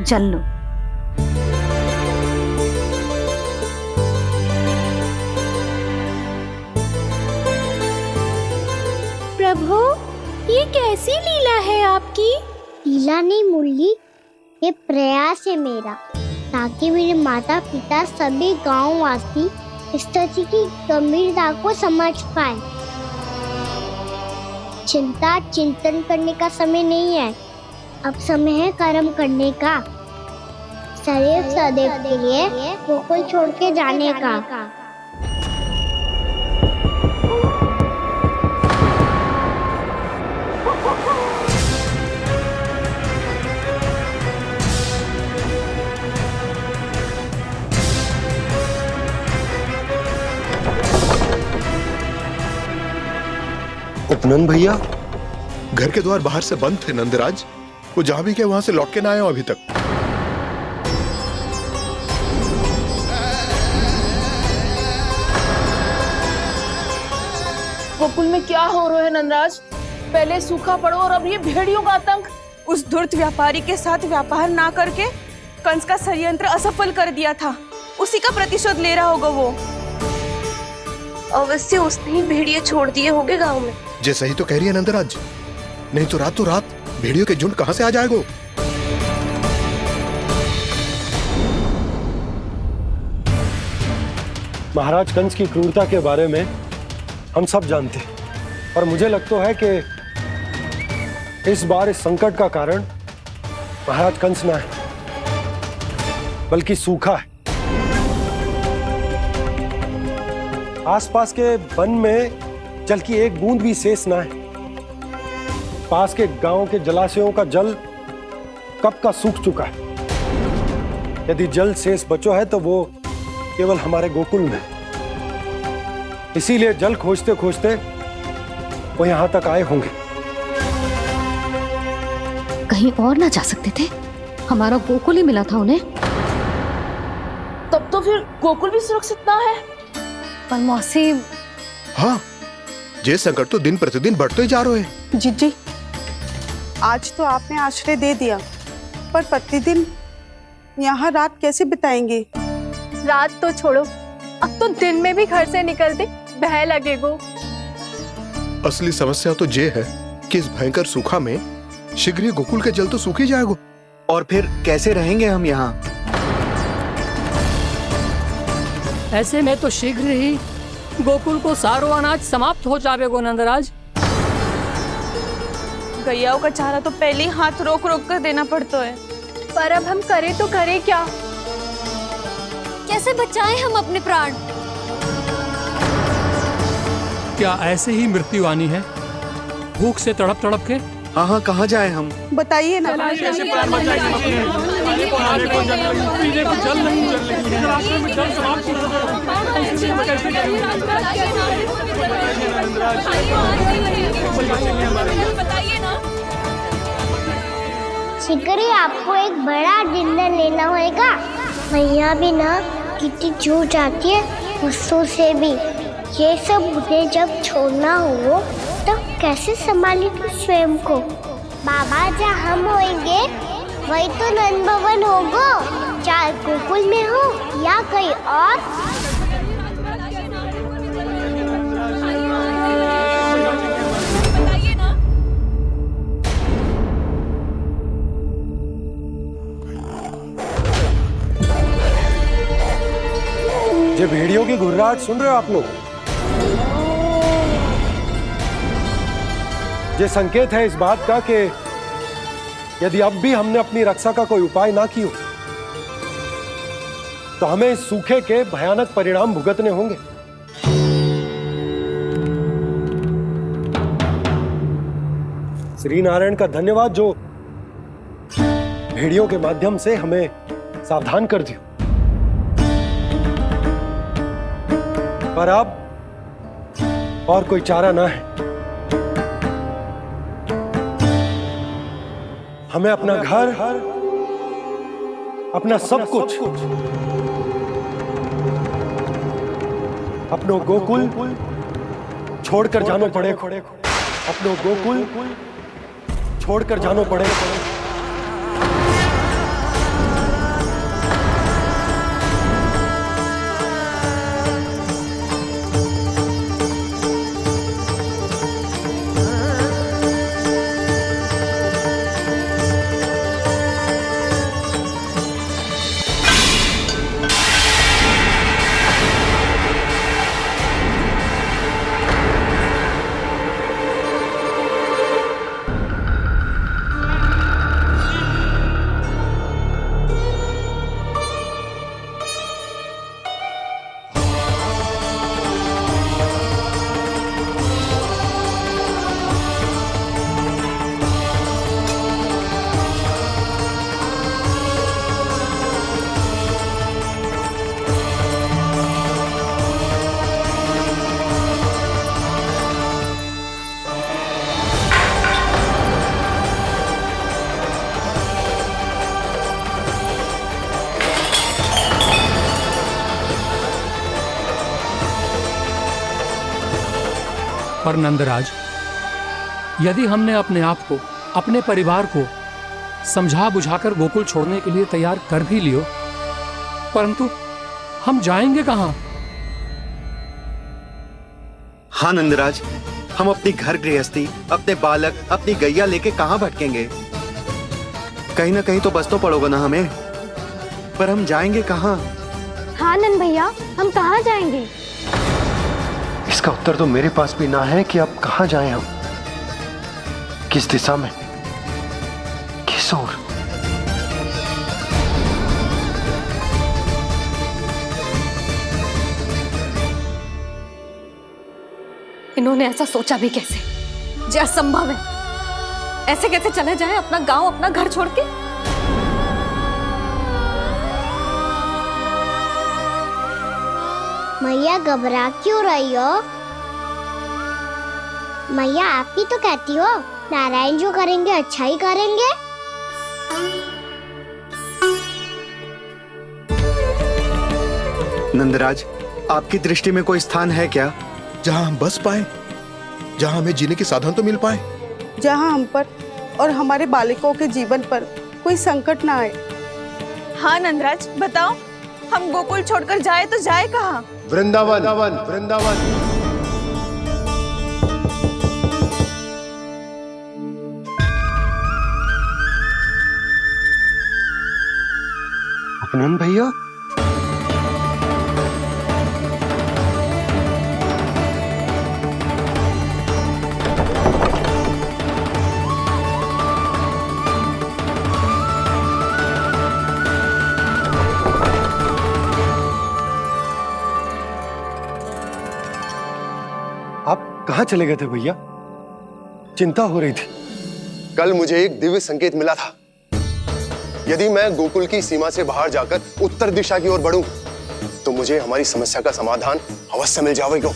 [SPEAKER 1] जल लो।
[SPEAKER 2] प्रभु, ये कैसी लीला है आपकी? लीला नहीं मुरली, ये प्रयास है मेरा, ताकि मेरे माता पिता सभी गांव वासी इस स्थिति की गंभीरता को समझ पाए। चिंता चिंतन करने का समय नहीं है, अब समय है कर्म करने का, सदैव सदैव के लिए गोकुल छोड़ के जाने का।
[SPEAKER 4] उपनंद भैया,
[SPEAKER 6] घर के द्वार बाहर से बंद थे नंदराज, वो जहां भी गए वहां से लौट के ना आए हो अभी तक।
[SPEAKER 8] गोकुल में क्या हो रहा है नंदराज? पहले सूखा पड़ो और अब ये भेड़ियों का आतंक।
[SPEAKER 12] उस धूर्त व्यापारी के साथ व्यापार ना करके कंस का षड्यंत्र असफल कर दिया था, उसी का प्रतिशोध ले रहा होगा वो।
[SPEAKER 9] अवश्य उसने ही भेड़िए छोड़ दिए होंगे गांव में।
[SPEAKER 6] जे सही तो कह रही है नंदराज, नहीं तो रात भेड़ियों के झुंड कहां से आ जाएगा?
[SPEAKER 4] महाराज कंस की क्रूरता के बारे में हम सब जानते हैं, और मुझे लगता है कि इस बार इस संकट का कारण महाराज कंस ना है, बल्कि सूखा है। आसपास के वन में जल की एक बूंद भी शेष ना है। पास के गांव के जलाशयों का जल कब का सूख चुका है। यदि जल शेष बचो है तो वो केवल हमारे गोकुल में। इसीलिए जल खोजते खोजते वो यहां तक आए होंगे।
[SPEAKER 1] कहीं और ना जा सकते थे? हमारा गोकुल ही मिला था उन्हें।
[SPEAKER 8] तब तो फिर गोकुल भी सुरक्षित ना है।
[SPEAKER 1] पर मौसी,
[SPEAKER 6] हाँ, ये संकट तो दिन प्रतिदिन बढ़ते जा रहे हैं।
[SPEAKER 12] जीजी, आज तो आपने आश्रय दे दिया, पर प्रतिदिन यहाँ रात कैसे बिताएंगे?
[SPEAKER 7] रात तो छोड़ो, अब तो दिन में भी घर से निकलते भय लगेगो।
[SPEAKER 6] असली समस्या तो ये है कि इस भयंकर सूखा में शीघ्र ही गोकुल के जल तो सूख ही जाएगा।
[SPEAKER 14] और फिर कैसे रहेंगे हम यहाँ?
[SPEAKER 16] ऐसे में तो शीघ्र ही गोकुल को सारो अनाज समाप्त हो जाएगो नंदराज।
[SPEAKER 12] गैयाओं का चारा तो पहले ही हाथ रोक रोक कर देना पड़ता है।
[SPEAKER 7] पर अब हम करें तो करें क्या? कैसे बचाएं हम अपने प्राण?
[SPEAKER 16] क्या ऐसे ही मृत्यु आनी है, भूख से तड़प तड़प के?
[SPEAKER 14] हाँ, कहाँ जाएं हम?
[SPEAKER 12] बताइए ना।
[SPEAKER 2] शिकारी, आपको एक बड़ा डिनर लेना होगा। मैया भी ना कितनी जूझ जाती है गुस्सों से भी। ये सब उन्हें जब छोड़ना हो तो कैसे संभाली तू स्वयं को? बाबा जहाँ हम होंगे वही तो नंद भवन होगा, चाहे गोकुल में हो या कहीं और।
[SPEAKER 4] ये भेड़ियों की घुर्राहट सुन रहे हो आप लोग? ये संकेत है इस बात का कि यदि अब भी हमने अपनी रक्षा का कोई उपाय ना किया तो हमें इस सूखे के भयानक परिणाम भुगतने होंगे। श्री नारायण का धन्यवाद जो भेड़ियों के माध्यम से हमें सावधान कर दिया। पर अब और कोई चारा ना है। हमें अपना घर, अपना सब कुछ, अपनो गोकुल छोड़कर जानो पड़े। अपनो गोकुल छोड़कर जानो पड़े।
[SPEAKER 16] पर नंदराज, यदि हमने अपने आप को, अपने परिवार को समझा बुझाकर गोकुल छोड़ने के लिए तैयार कर भी लियो, परंतु हम जाएंगे कहां?
[SPEAKER 14] हाँ नंदराज, हम अपनी घर गृहस्थी, अपने बालक, अपनी गैया लेके कहां भटकेंगे? कहीं ना कहीं तो बस तो पड़ोगा ना हमें, पर हम जाएंगे कहां?
[SPEAKER 7] हाँ नंद भैया, हम कहाँ जाएंगे?
[SPEAKER 4] इसका उत्तर तो मेरे पास भी ना है कि अब कहां जाएं हम, किस दिशा में, किस ओर।
[SPEAKER 1] इन्होंने ऐसा सोचा भी कैसे, जो असंभव है। ऐसे कैसे चले जाएं अपना गांव, अपना घर छोड़ के?
[SPEAKER 2] मैया घबरा क्यों रही हो? मैया आप ही तो कहती हो नारायण जो करेंगे अच्छा ही करेंगे।
[SPEAKER 14] नंदराज, आपकी दृष्टि में कोई स्थान है क्या
[SPEAKER 17] जहां हम बस पाए, जहां हमें जीने के साधन तो मिल पाए,
[SPEAKER 12] जहाँ हम पर और हमारे बालकों के जीवन पर कोई संकट ना आए? हाँ नंदराज, बताओ, हम गोकुल छोड़कर जाए तो जाए कहाँ?
[SPEAKER 5] वृंदावन, वृंदावन।
[SPEAKER 4] अपनन भैया, आप कहां चले गए थे भैया? चिंता हो रही थी।
[SPEAKER 5] कल मुझे एक दिव्य संकेत मिला था। यदि मैं गोकुल की सीमा से बाहर जाकर उत्तर दिशा की ओर बढ़ूं, तो मुझे हमारी समस्या का समाधान अवश्य मिल जाएगा।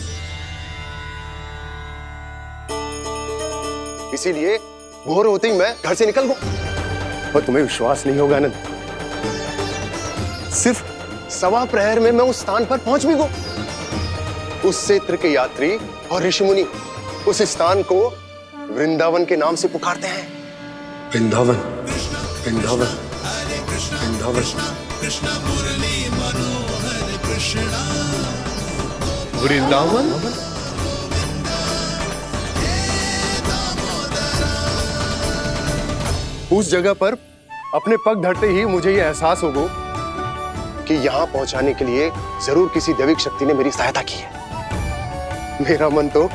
[SPEAKER 5] इसीलिए भोर होते ही मैं घर से निकल गया। और तुम्हें विश्वास नहीं होगा आनंद, सिर्फ 1.25 प्रहर में मैं उस स्थान पर पहुंच भी गया। उस क्षेत्र के यात्री और ऋषिमुनि उस स्थान को वृंदावन के नाम से पुकारते हैं।
[SPEAKER 4] वृंदावन, वृंदावन, वृंदावन।
[SPEAKER 5] वृंदावन? उस जगह पर अपने पग धरते ही मुझे यह एहसास होगा कि यहां पहुंचाने के लिए जरूर किसी दैविक शक्ति ने मेरी सहायता की है। मेरा मन तो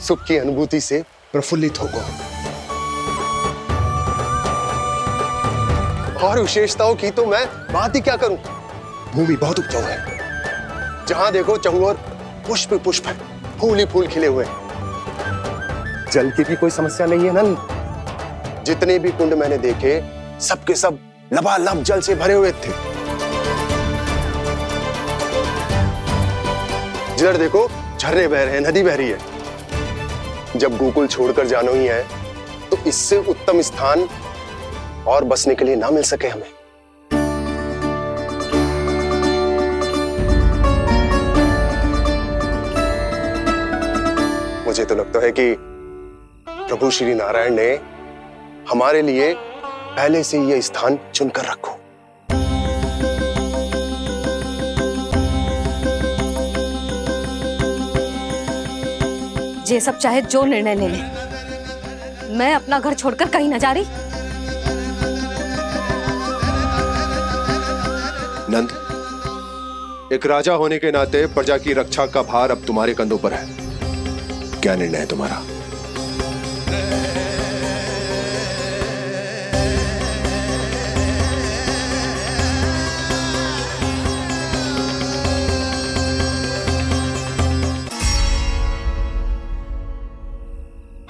[SPEAKER 5] सुख की अनुभूति से प्रफुल्लित होगा। और विशेषताओं की तो मैं बात ही क्या करूं। भूमि बहुत उपजाऊ है, जहां देखो चहुओर पुष्प पुष्प है, फूल ही फूल खिले हुए हैं। जल की भी कोई समस्या नहीं है नंद। जितने भी कुंड मैंने देखे, सबके सब लबालब जल से भरे हुए थे। जिधर देखो झरने बह रहे हैं, नदी बह रही है। जब गोकुल छोड़कर जाना ही है तो इससे उत्तम स्थान और बसने के लिए ना मिल सके हमें। मुझे तो लगता है कि प्रभु श्री नारायण ने हमारे लिए पहले से यह स्थान चुनकर रखो।
[SPEAKER 1] ये सब चाहे जो निर्णय ले ले, मैं अपना घर छोड़कर कहीं न जा रही।
[SPEAKER 5] नंद, एक राजा होने के नाते प्रजा की रक्षा का भार अब तुम्हारे कंधों पर है। क्या निर्णय है तुम्हारा?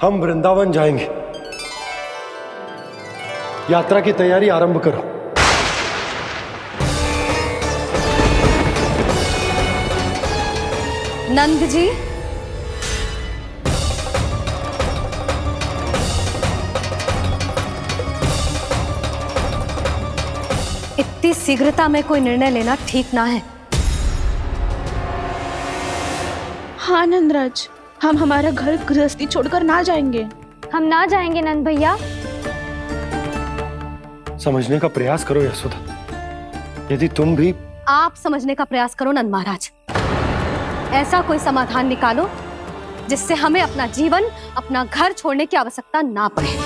[SPEAKER 4] हम वृंदावन जाएंगे। यात्रा की तैयारी आरंभ करो।
[SPEAKER 1] नंद जी, इतनी शीघ्रता में कोई निर्णय लेना ठीक ना है।
[SPEAKER 8] हाँ नंदराज, हम हमारा घर गृहस्थी छोड़कर ना जाएंगे।
[SPEAKER 7] हम ना जाएंगे नंद भैया।
[SPEAKER 4] समझने का प्रयास करो यशोदा। यदि तुम भी
[SPEAKER 1] आप समझने का प्रयास करो नंद महाराज। ऐसा कोई समाधान निकालो जिससे हमें अपना जीवन, अपना घर छोड़ने की आवश्यकता ना पड़े।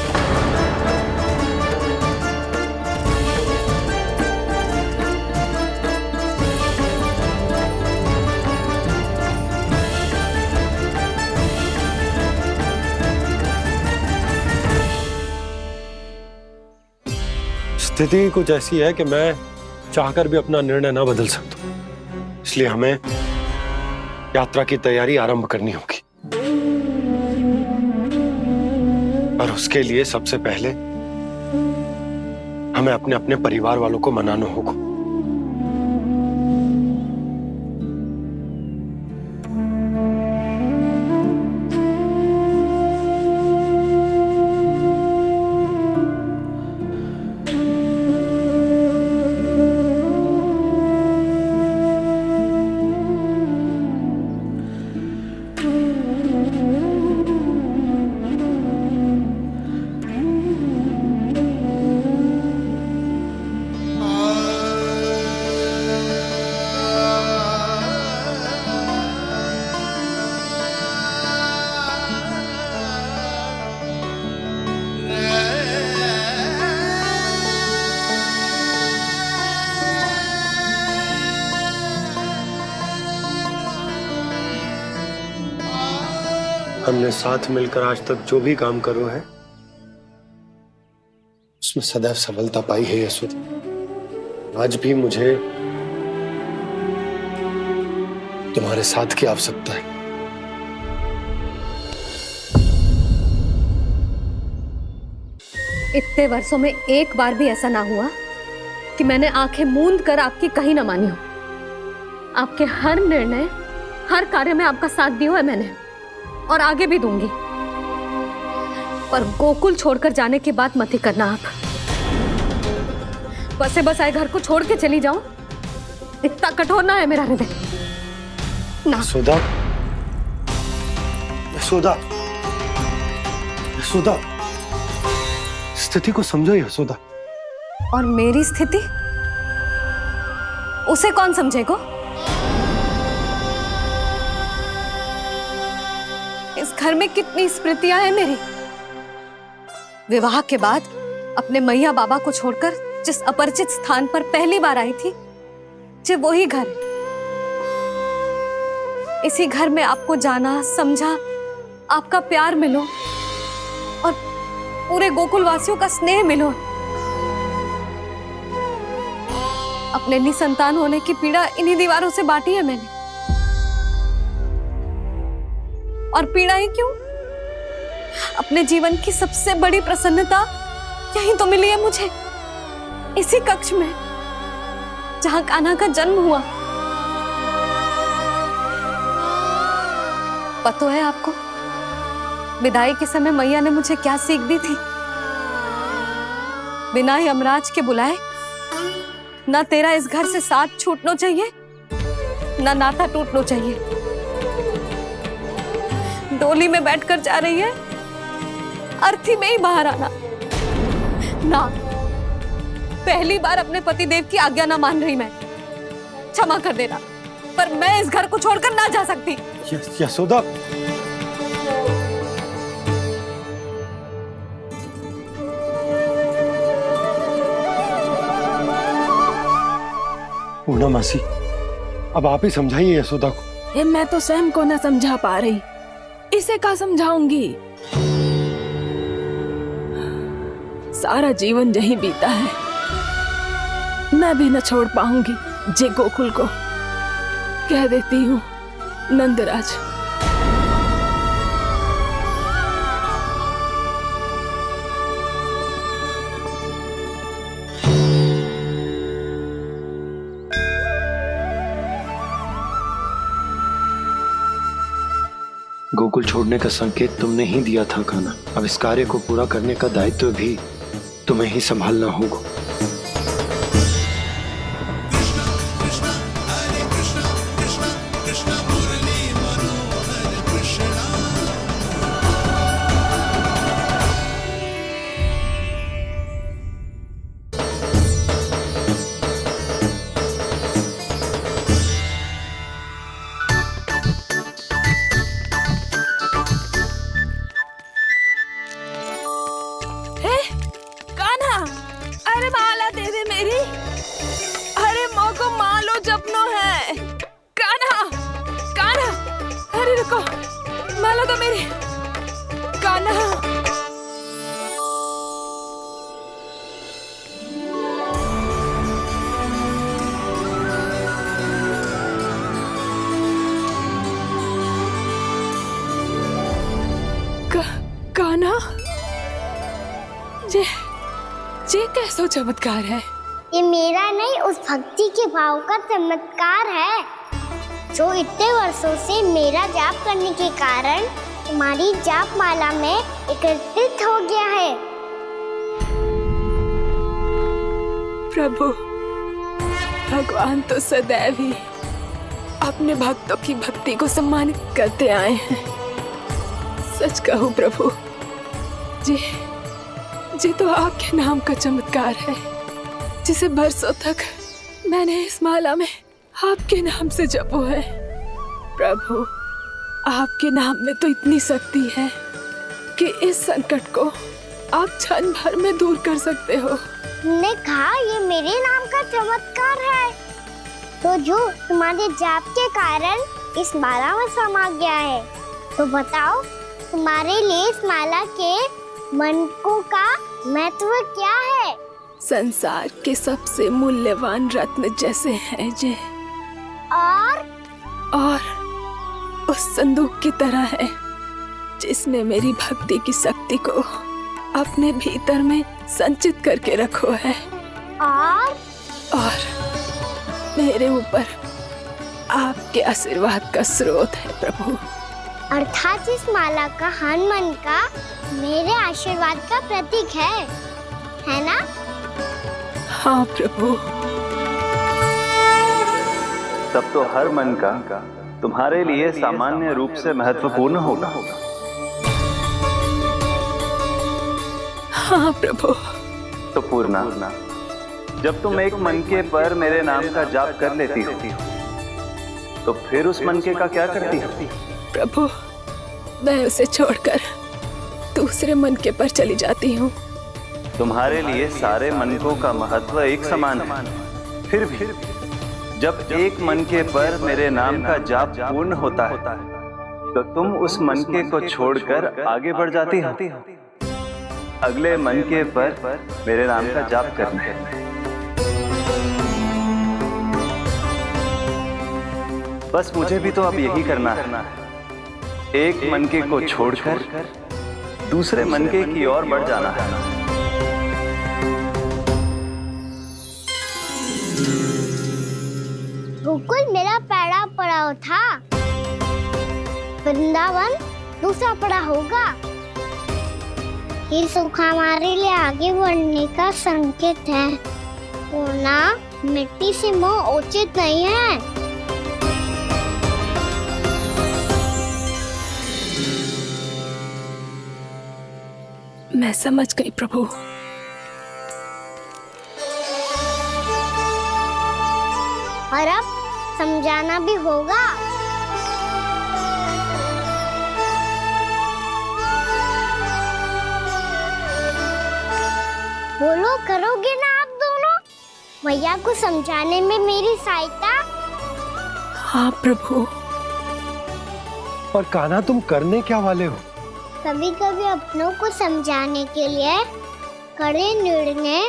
[SPEAKER 4] स्थिति कुछ ऐसी है कि मैं चाहकर भी अपना निर्णय ना बदल सकता, इसलिए हमें यात्रा की तैयारी आरंभ करनी होगी। और उसके लिए सबसे पहले हमें अपने अपने परिवार वालों को मनाना होगा। हमने साथ मिलकर आज तक जो भी काम करो है उसमें सदैव सफलता पाई है यशोदा। आज भी मुझे तुम्हारे साथ की आवश्यकता है।
[SPEAKER 1] इतने वर्षों में एक बार भी ऐसा ना हुआ कि मैंने आंखें मूंद कर आपकी कहीं ना मानी हो। आपके हर निर्णय, हर कार्य में आपका साथ दिया है मैंने, और आगे भी दूंगी। पर गोकुल छोड़कर जाने की बात मत ही करना आप। बसे बसाए घर को छोड़ के चली जाऊं, इतना कठोर ना है मेरा हृदय ना।
[SPEAKER 4] यशोदा, यशोदा, यशोदा, स्थिति को समझो यशोदा।
[SPEAKER 1] और मेरी स्थिति उसे कौन समझेगा? इस घर में कितनी स्मृतियां हैं मेरी। विवाह के बाद अपने मैया बाबा को छोड़कर जिस अपरिचित स्थान पर पहली बार आई थी, जो वही घर। इसी घर में आपको जाना, समझा, आपका प्यार मिलो और पूरे गोकुल वासियों का स्नेह मिलो। अपने निसंतान होने की पीड़ा इन्हीं दीवारों से बांटी है मैंने। और पीड़ा ही क्यों? अपने जीवन की सबसे बड़ी प्रसन्नता यही तो मिली है मुझे, इसी कक्ष में जहां कान्हा का जन्म हुआ। पता है आपको विदाई के समय मैया ने मुझे क्या सीख दी थी? बिना यमराज के बुलाए ना तेरा इस घर से साथ छूटना चाहिए, ना नाता टूटना चाहिए। डोली में बैठकर जा रही है, अर्थी में ही बाहर आना ना। पहली बार अपने पति देव की आज्ञा ना मान रही मैं, क्षमा कर देना, पर मैं इस घर को छोड़कर ना जा सकती।
[SPEAKER 4] यशोदा, पूर्णा मासी, अब आप ही समझाइए यशोदा को।
[SPEAKER 3] ये मैं तो स्वयं को न समझा पा रही, इसे क्या समझाऊंगी? सारा जीवन यही बीता है, मैं भी न छोड़ पाऊंगी जे गोकुल को। कह देती हूँ नंदराज।
[SPEAKER 4] गोकुल छोड़ने का संकेत तुमने ही दिया था कान्हा। अब इस कार्य को पूरा करने का दायित्व भी तुम्हें ही संभालना होगा।
[SPEAKER 3] अरे माला दे दे मेरी, अरे माँ को मालो जपनो है। कान्हा, कान्हा, अरे रुको, माला दो मेरी। कान्हा, कान्हा, ये कैसा चमत्कार है?
[SPEAKER 2] ये मेरा नहीं, उस भक्ति के भाव का चमत्कार है जो इतने वर्षों से मेरा जाप करने के कारण तुम्हारी जाप माला में एकत्रित हो गया है।
[SPEAKER 3] प्रभु, भगवान तो सदैव ही अपने भक्तों की भक्ति को सम्मानित करते आए हैं। सच कहूं प्रभु, जी तो आपके नाम का चमत्कार है, जिसे बरसों तक मैंने इस माला में आपके नाम से जपो है। प्रभु, आपके नाम में तो इतनी शक्ति है कि इस संकट को आप क्षण भर में दूर कर सकते हो।
[SPEAKER 2] तुमने कहा ये मेरे नाम का चमत्कार है, तो जो तुम्हारे जाप के कारण इस माला में समा गया है, तो बताओ तुम्हारे लिए इस माला के मनकों का महत्व क्या है?
[SPEAKER 3] संसार के सबसे मूल्यवान रत्न जैसे हैं जे, और उस संदूक की तरह है जिसमें मेरी भक्ति की शक्ति को अपने भीतर में संचित करके रखो है। और मेरे ऊपर आपके आशीर्वाद का स्रोत है प्रभु।
[SPEAKER 2] अर्थात इस माला का हनुमान का मेरे आशीर्वाद का प्रतीक है ना?
[SPEAKER 3] हाँ प्रभु।
[SPEAKER 18] तब तो हर मन का तुम्हारे लिए सामान्य रूप से महत्वपूर्ण होगा।
[SPEAKER 3] हाँ प्रभु।
[SPEAKER 18] तो पूर्णा, जब तुम एक मनके पर मेरे नाम का जाप कर लेती हो, तो फिर उस मनके का क्या करती हो?
[SPEAKER 3] प्रभु, मैं उसे छोड़कर दूसरे मनके पर चली जाती हूँ।
[SPEAKER 18] तुम्हारे लिए सारे मनकों का महत्व एक समान है। फिर भी जब एक मनके पर मेरे नाम का जाप पूर्ण होता है, तो तुम उस मनके को छोड़कर आगे बढ़ जाती हो अगले मनके पर मेरे नाम का जाप करने। बस मुझे भी तो अब यही करना है, एक मनके को छोड़कर दूसरे मनके की ओर बढ़ जाना है।
[SPEAKER 2] गोकुल मेरा पैड़ा पड़ा था, वृंदावन दूसरा पड़ा होगा। ये सुख हमारे लिए आगे बढ़ने का संकेत है। सोना मिट्टी से मोह उचित नहीं है।
[SPEAKER 3] मैं समझ गई प्रभु।
[SPEAKER 2] और अब समझाना भी होगा। बोलो, करोगे ना आप दोनों? भैया को समझाने में मेरी सहायता।
[SPEAKER 3] हाँ प्रभु।
[SPEAKER 4] और कान्हा, तुम करने क्या वाले हो?
[SPEAKER 2] कभी कभी अपनों को समझाने के लिए कड़े निर्णय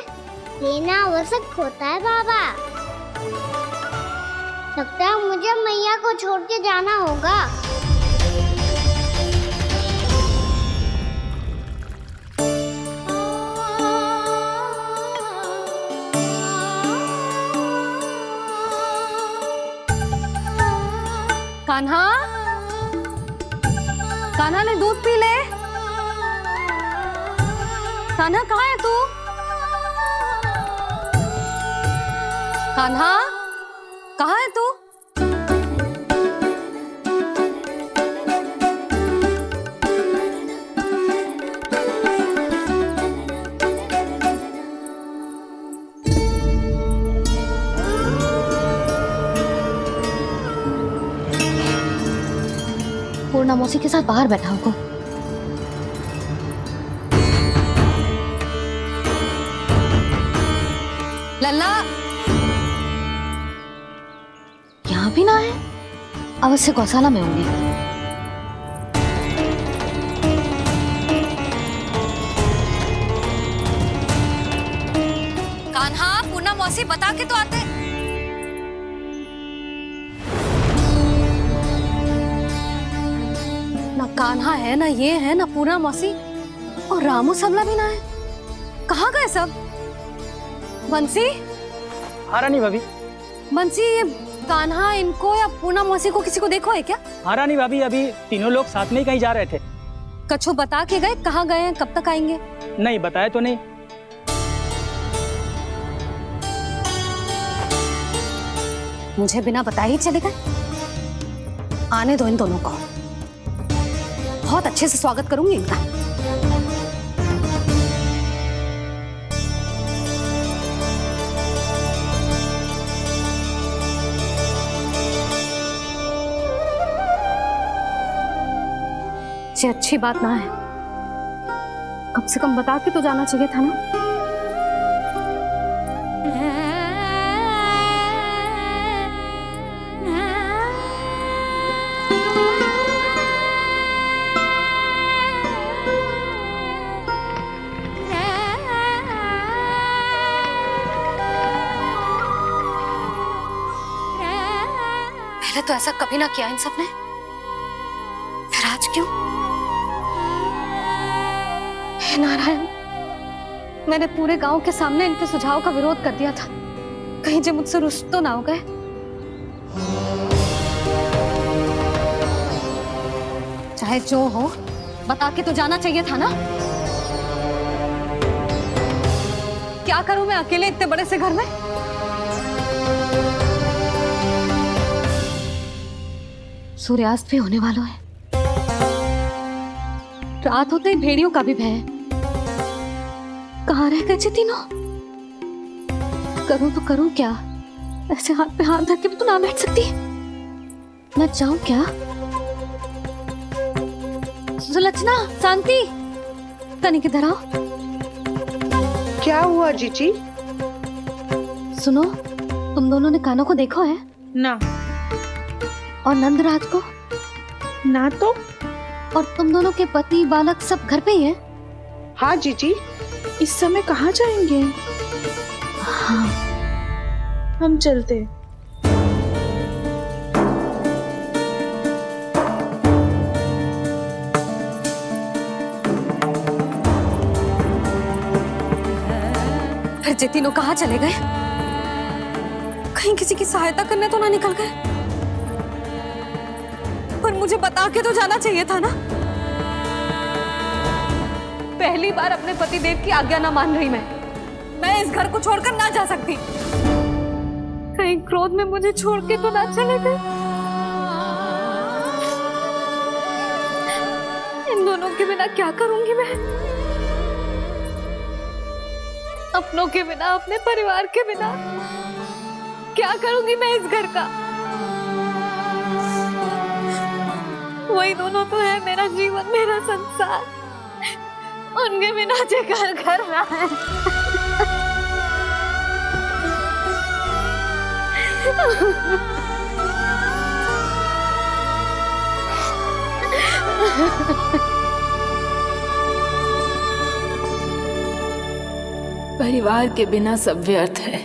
[SPEAKER 2] लेना आवश्यक होता है बाबा। लगता है मुझे मैया को छोड़ के जाना होगा।
[SPEAKER 1] कान्हा, कान्हा ने दूध पी ले। कान्हा कहाँ है तू? कान्हा कहाँ है तू? पूर्णा मौसी के साथ बाहर बैठा होगा। लल्ला यहाँ भी ना है। अवश्य गौशाला में होंगे। कान्हा, पूर्णा मौसी बता के तो आते। ना कान्हा है, ना ये है, ना पूर्णा मौसी, और रामू सबला भी ना है। कहाँ गए सब? बंसी?
[SPEAKER 13] हाँ रानी भाभी।
[SPEAKER 1] बंसी, ये कान्हा इनको या पूर्णा मौसी को किसी को देखो है क्या?
[SPEAKER 13] हाँ रानी भाभी, अभी तीनों लोग साथ में ही कहीं जा रहे थे।
[SPEAKER 1] कछु बता के गए कहाँ गए हैं, कब तक आएंगे?
[SPEAKER 13] नहीं बताया तो नहीं।
[SPEAKER 1] मुझे बिना बताए ही चले गए? आने दो इन दोनों को, बहुत अच्छे से स्वागत करूंगी इनका। ये अच्छी बात ना है। कम से कम बता के तो जाना चाहिए था ना। पहले तो ऐसा कभी ना किया इन सब ने, फिर आज क्यों? हे नारायण, मैंने पूरे गांव के सामने इनके सुझाव का विरोध कर दिया था। कहीं जो मुझसे रुष्ट तो ना हो गए। चाहे जो हो, बता के तो जाना चाहिए था ना। क्या करूं मैं अकेले इतने बड़े से घर में? सूर्यास्त भी होने वाला है। रात होते ही भेड़ियों का भी भय है। कहाँ रह गए तीनों? करूं तो करूं क्या? ऐसे हाथ पे हाथ धर के भी तो ना बैठ सकती। मैं जाऊं क्या? सुलक्षणा, शांति, कनी किधर आओ।
[SPEAKER 12] क्या हुआ जीजी?
[SPEAKER 1] सुनो, तुम दोनों ने कान्हा को देखा है?
[SPEAKER 12] ना।
[SPEAKER 1] और नंदराज को?
[SPEAKER 12] ना तो।
[SPEAKER 1] और तुम दोनों के पति बालक सब घर पे ही हैं?
[SPEAKER 12] हाँ जीजी। इस समय कहाँ जाएंगे?
[SPEAKER 1] हाँ।
[SPEAKER 12] हम चलते।
[SPEAKER 1] फिर जे तीनों कहाँ चले गए? कहीं किसी की सहायता करने तो ना निकल गए? पर मुझे बता के तो जाना चाहिए था ना। पहली बार अपने पति देव की आज्ञा ना मान रही मैं इस घर को छोड़कर ना जा सकती। कहीं क्रोध में मुझे छोड़ के तो ना चले गए। इन दोनों के बिना क्या करूंगी मैं? अपनों के बिना, अपने परिवार के बिना क्या करूंगी मैं इस घर का? वही दोनों तो है मेरा जीवन, मेरा संसार। उनके बिना जे घर घर रहा है।
[SPEAKER 3] परिवार के बिना सब व्यर्थ है।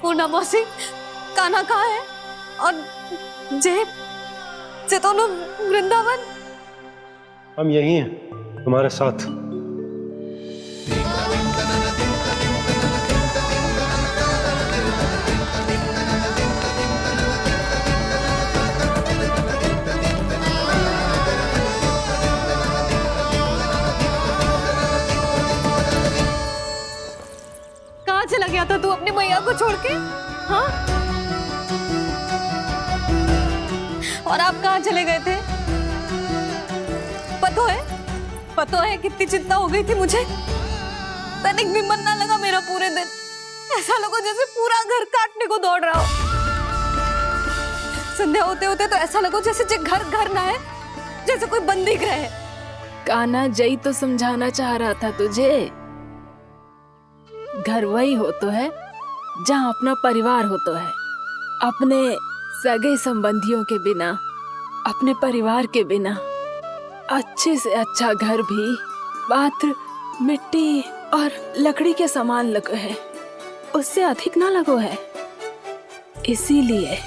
[SPEAKER 1] पूर्णा मौसी, कान्हा कहाँ है? और जे दोनों वृंदावन?
[SPEAKER 4] हम यही हैं तुम्हारे साथ।
[SPEAKER 1] कहाँ चला गया था तू अपनी मैया को छोड़ के? हाँ? और आप कहाँ चले गए थे? पता है कितनी चिंता हो गई थी मुझे। तनिक भी मन ना लगा मेरा पूरे दिन। ऐसा लगा जैसे पूरा घर काटने को दौड़ रहा हो। संध्या होते होते तो ऐसा लगा जैसे घर घर ना है, जैसे कोई बंदी गृह है।
[SPEAKER 3] कान्हा जई तो समझाना चाह रहा था तुझे। घर वही हो तो है जहाँ अपना परिवार हो तो है। अपने सगे संबंधियों के बिना, अपने परिवार के बिना अच्छे से अच्छा घर भी पात्र मिट्टी और लकड़ी के समान लगो है, उससे अधिक ना लगो है। इसीलिए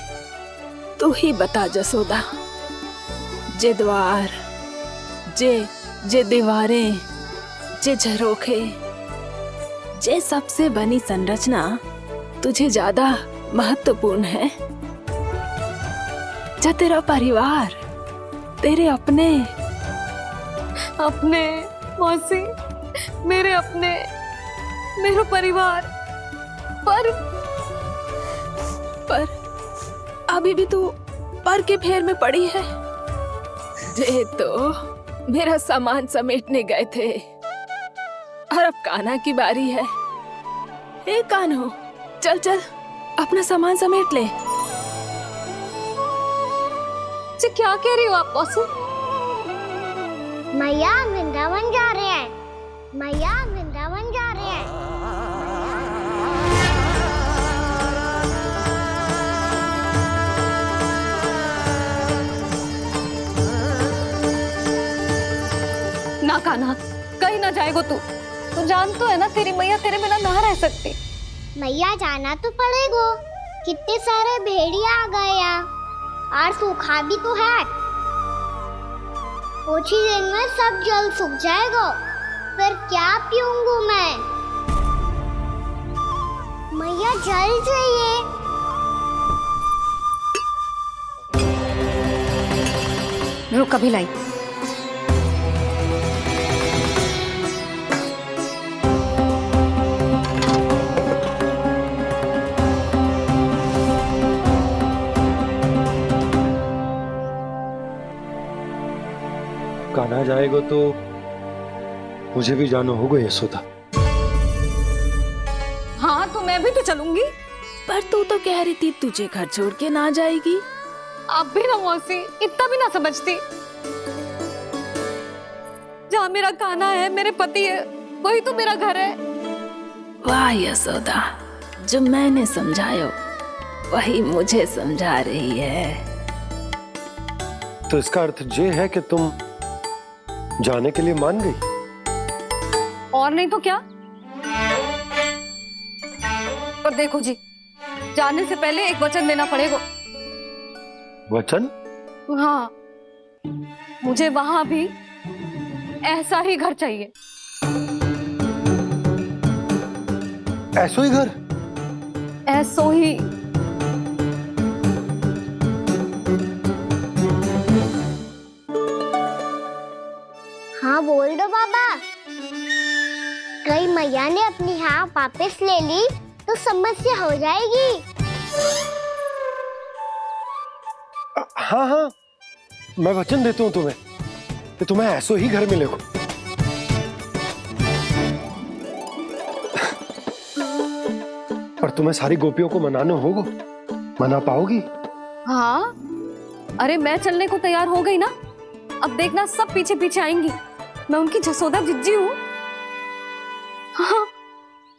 [SPEAKER 3] तू ही बता जसोदा, जे द्वार, जे दीवारें, जे झरोखे, जे सबसे बनी संरचना तुझे ज्यादा महत्वपूर्ण है? जा तेरा परिवार, तेरे अपने
[SPEAKER 1] मौसी, मेरा परिवार। पर
[SPEAKER 3] अभी भी तू पर के फेर में पड़ी है। जे तो मेरा सामान समेटने गए थे और अब कान्हा की बारी है। ए कान्हो, चल चल अपना सामान समेट ले।
[SPEAKER 1] जी क्या कह रही हो आप मौसी?
[SPEAKER 2] मैया वृंदावन जा रहे हैं। मैया वृंदावन जा रहे हैं।
[SPEAKER 1] ना कान्हा, कहीं ना जाएगो तू जान तो है ना तेरी मैया तेरे बिना ना रह सकती।
[SPEAKER 2] मैया जाना तो पड़ेगा। कितने सारे भेड़िया आ गए यहाँ, और सूखा भी तो है। कुछ ही दिन में सब जल सूख जाएगा, फिर क्या पीऊंगी मैं? मैया जल चाहिए।
[SPEAKER 1] रुक अभी लाई।
[SPEAKER 4] कान्हा जाएगा तो मुझे भी जाना होगा यशोदा।
[SPEAKER 1] हाँ तो मैं भी तो चलूंगी।
[SPEAKER 3] पर तू तो कह रही थी तुझे घर छोड़ के ना जाएगी।
[SPEAKER 1] आप भी ना मौसी, इतना भी ना समझती। जहाँ मेरा कान्हा है, मेरे पति है, वही तो मेरा घर है।
[SPEAKER 3] वाह यशोदा, जो मैंने समझाया वही मुझे समझा रही है।
[SPEAKER 4] तो इसका अर्थ ये है कि तुम जाने के लिए मान गई?
[SPEAKER 1] और नहीं तो क्या। पर देखो जी, जाने से पहले एक वचन देना पड़ेगा।
[SPEAKER 4] वचन?
[SPEAKER 1] हाँ, मुझे वहां भी ऐसा ही घर चाहिए।
[SPEAKER 4] ऐसो ही घर?
[SPEAKER 1] ऐसो ही।
[SPEAKER 2] हाँ बोल दो बाबा। कहीं मैया ने अपनी हाँ वापस ले ली तो समस्या हो जाएगी।
[SPEAKER 4] हाँ हाँ, मैं वचन देता हूँ तुम्हें कि तुम्हें ऐसो ही घर मिलेगा। पर तुम्हें सारी गोपियों को मनाना होगा। मना पाओगी?
[SPEAKER 1] हाँ, अरे मैं चलने को तैयार हो गई ना। अब देखना सब पीछे पीछे आएंगी। मैं उनकी जसोदा जिज्जी हूँ। हाँ,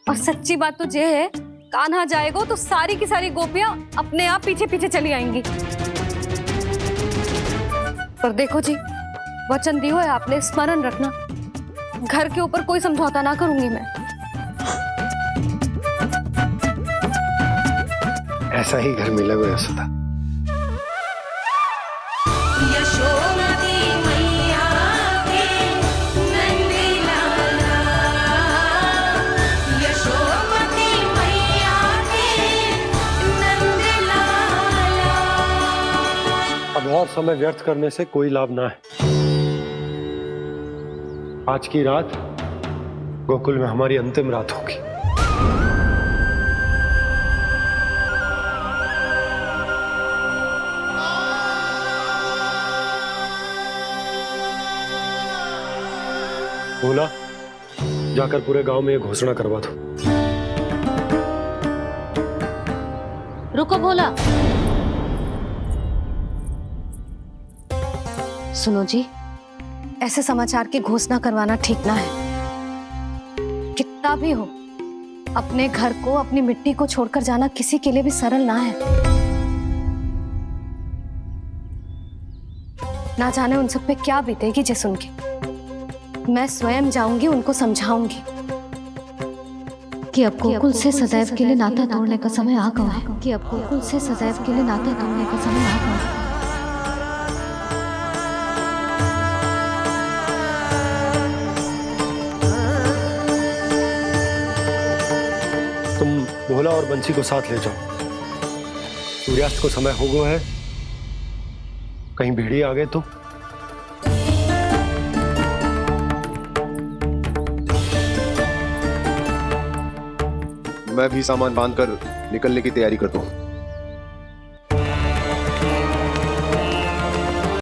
[SPEAKER 1] और सच्ची बात तो ये है, कान्हा जाएगा तो सारी की सारी गोपियां अपने आप पीछे पीछे चली आएंगी। पर देखो जी, वचन दियो है आपने, स्मरण रखना। घर के ऊपर कोई समझौता ना करूंगी मैं।
[SPEAKER 4] ऐसा ही घर मिलेगा यशोदा। अब और समय व्यर्थ करने से कोई लाभ ना है। आज की रात गोकुल में हमारी अंतिम रात होगी। भोला, जाकर पूरे गांव में ये घोषणा करवा दो।
[SPEAKER 1] रुको भोला। सुनो जी, ऐसे समाचार की घोषणा करवाना ठीक ना है। कितना भी हो, अपने घर को, अपनी मिट्टी को छोड़कर जाना किसी के लिए भी सरल ना है। ना जाने उन सब पे क्या बीतेगी जे सुन के। मैं स्वयं जाऊंगी, उनको समझाऊंगी कि अब गोकुल से सदैव के लिए नाता तोड़ने का समय आ गया है। कि अब गोकुल से सदैव के लिए नाता तोड़ने का समय आ गया है।
[SPEAKER 4] तुम भोला और बंसी को साथ ले जाओ। सूर्यास्त को समय हो गया है, कहीं भेड़िए आ गए तो।
[SPEAKER 5] मैं भी सामान बांधकर निकलने की तैयारी करता हूँ।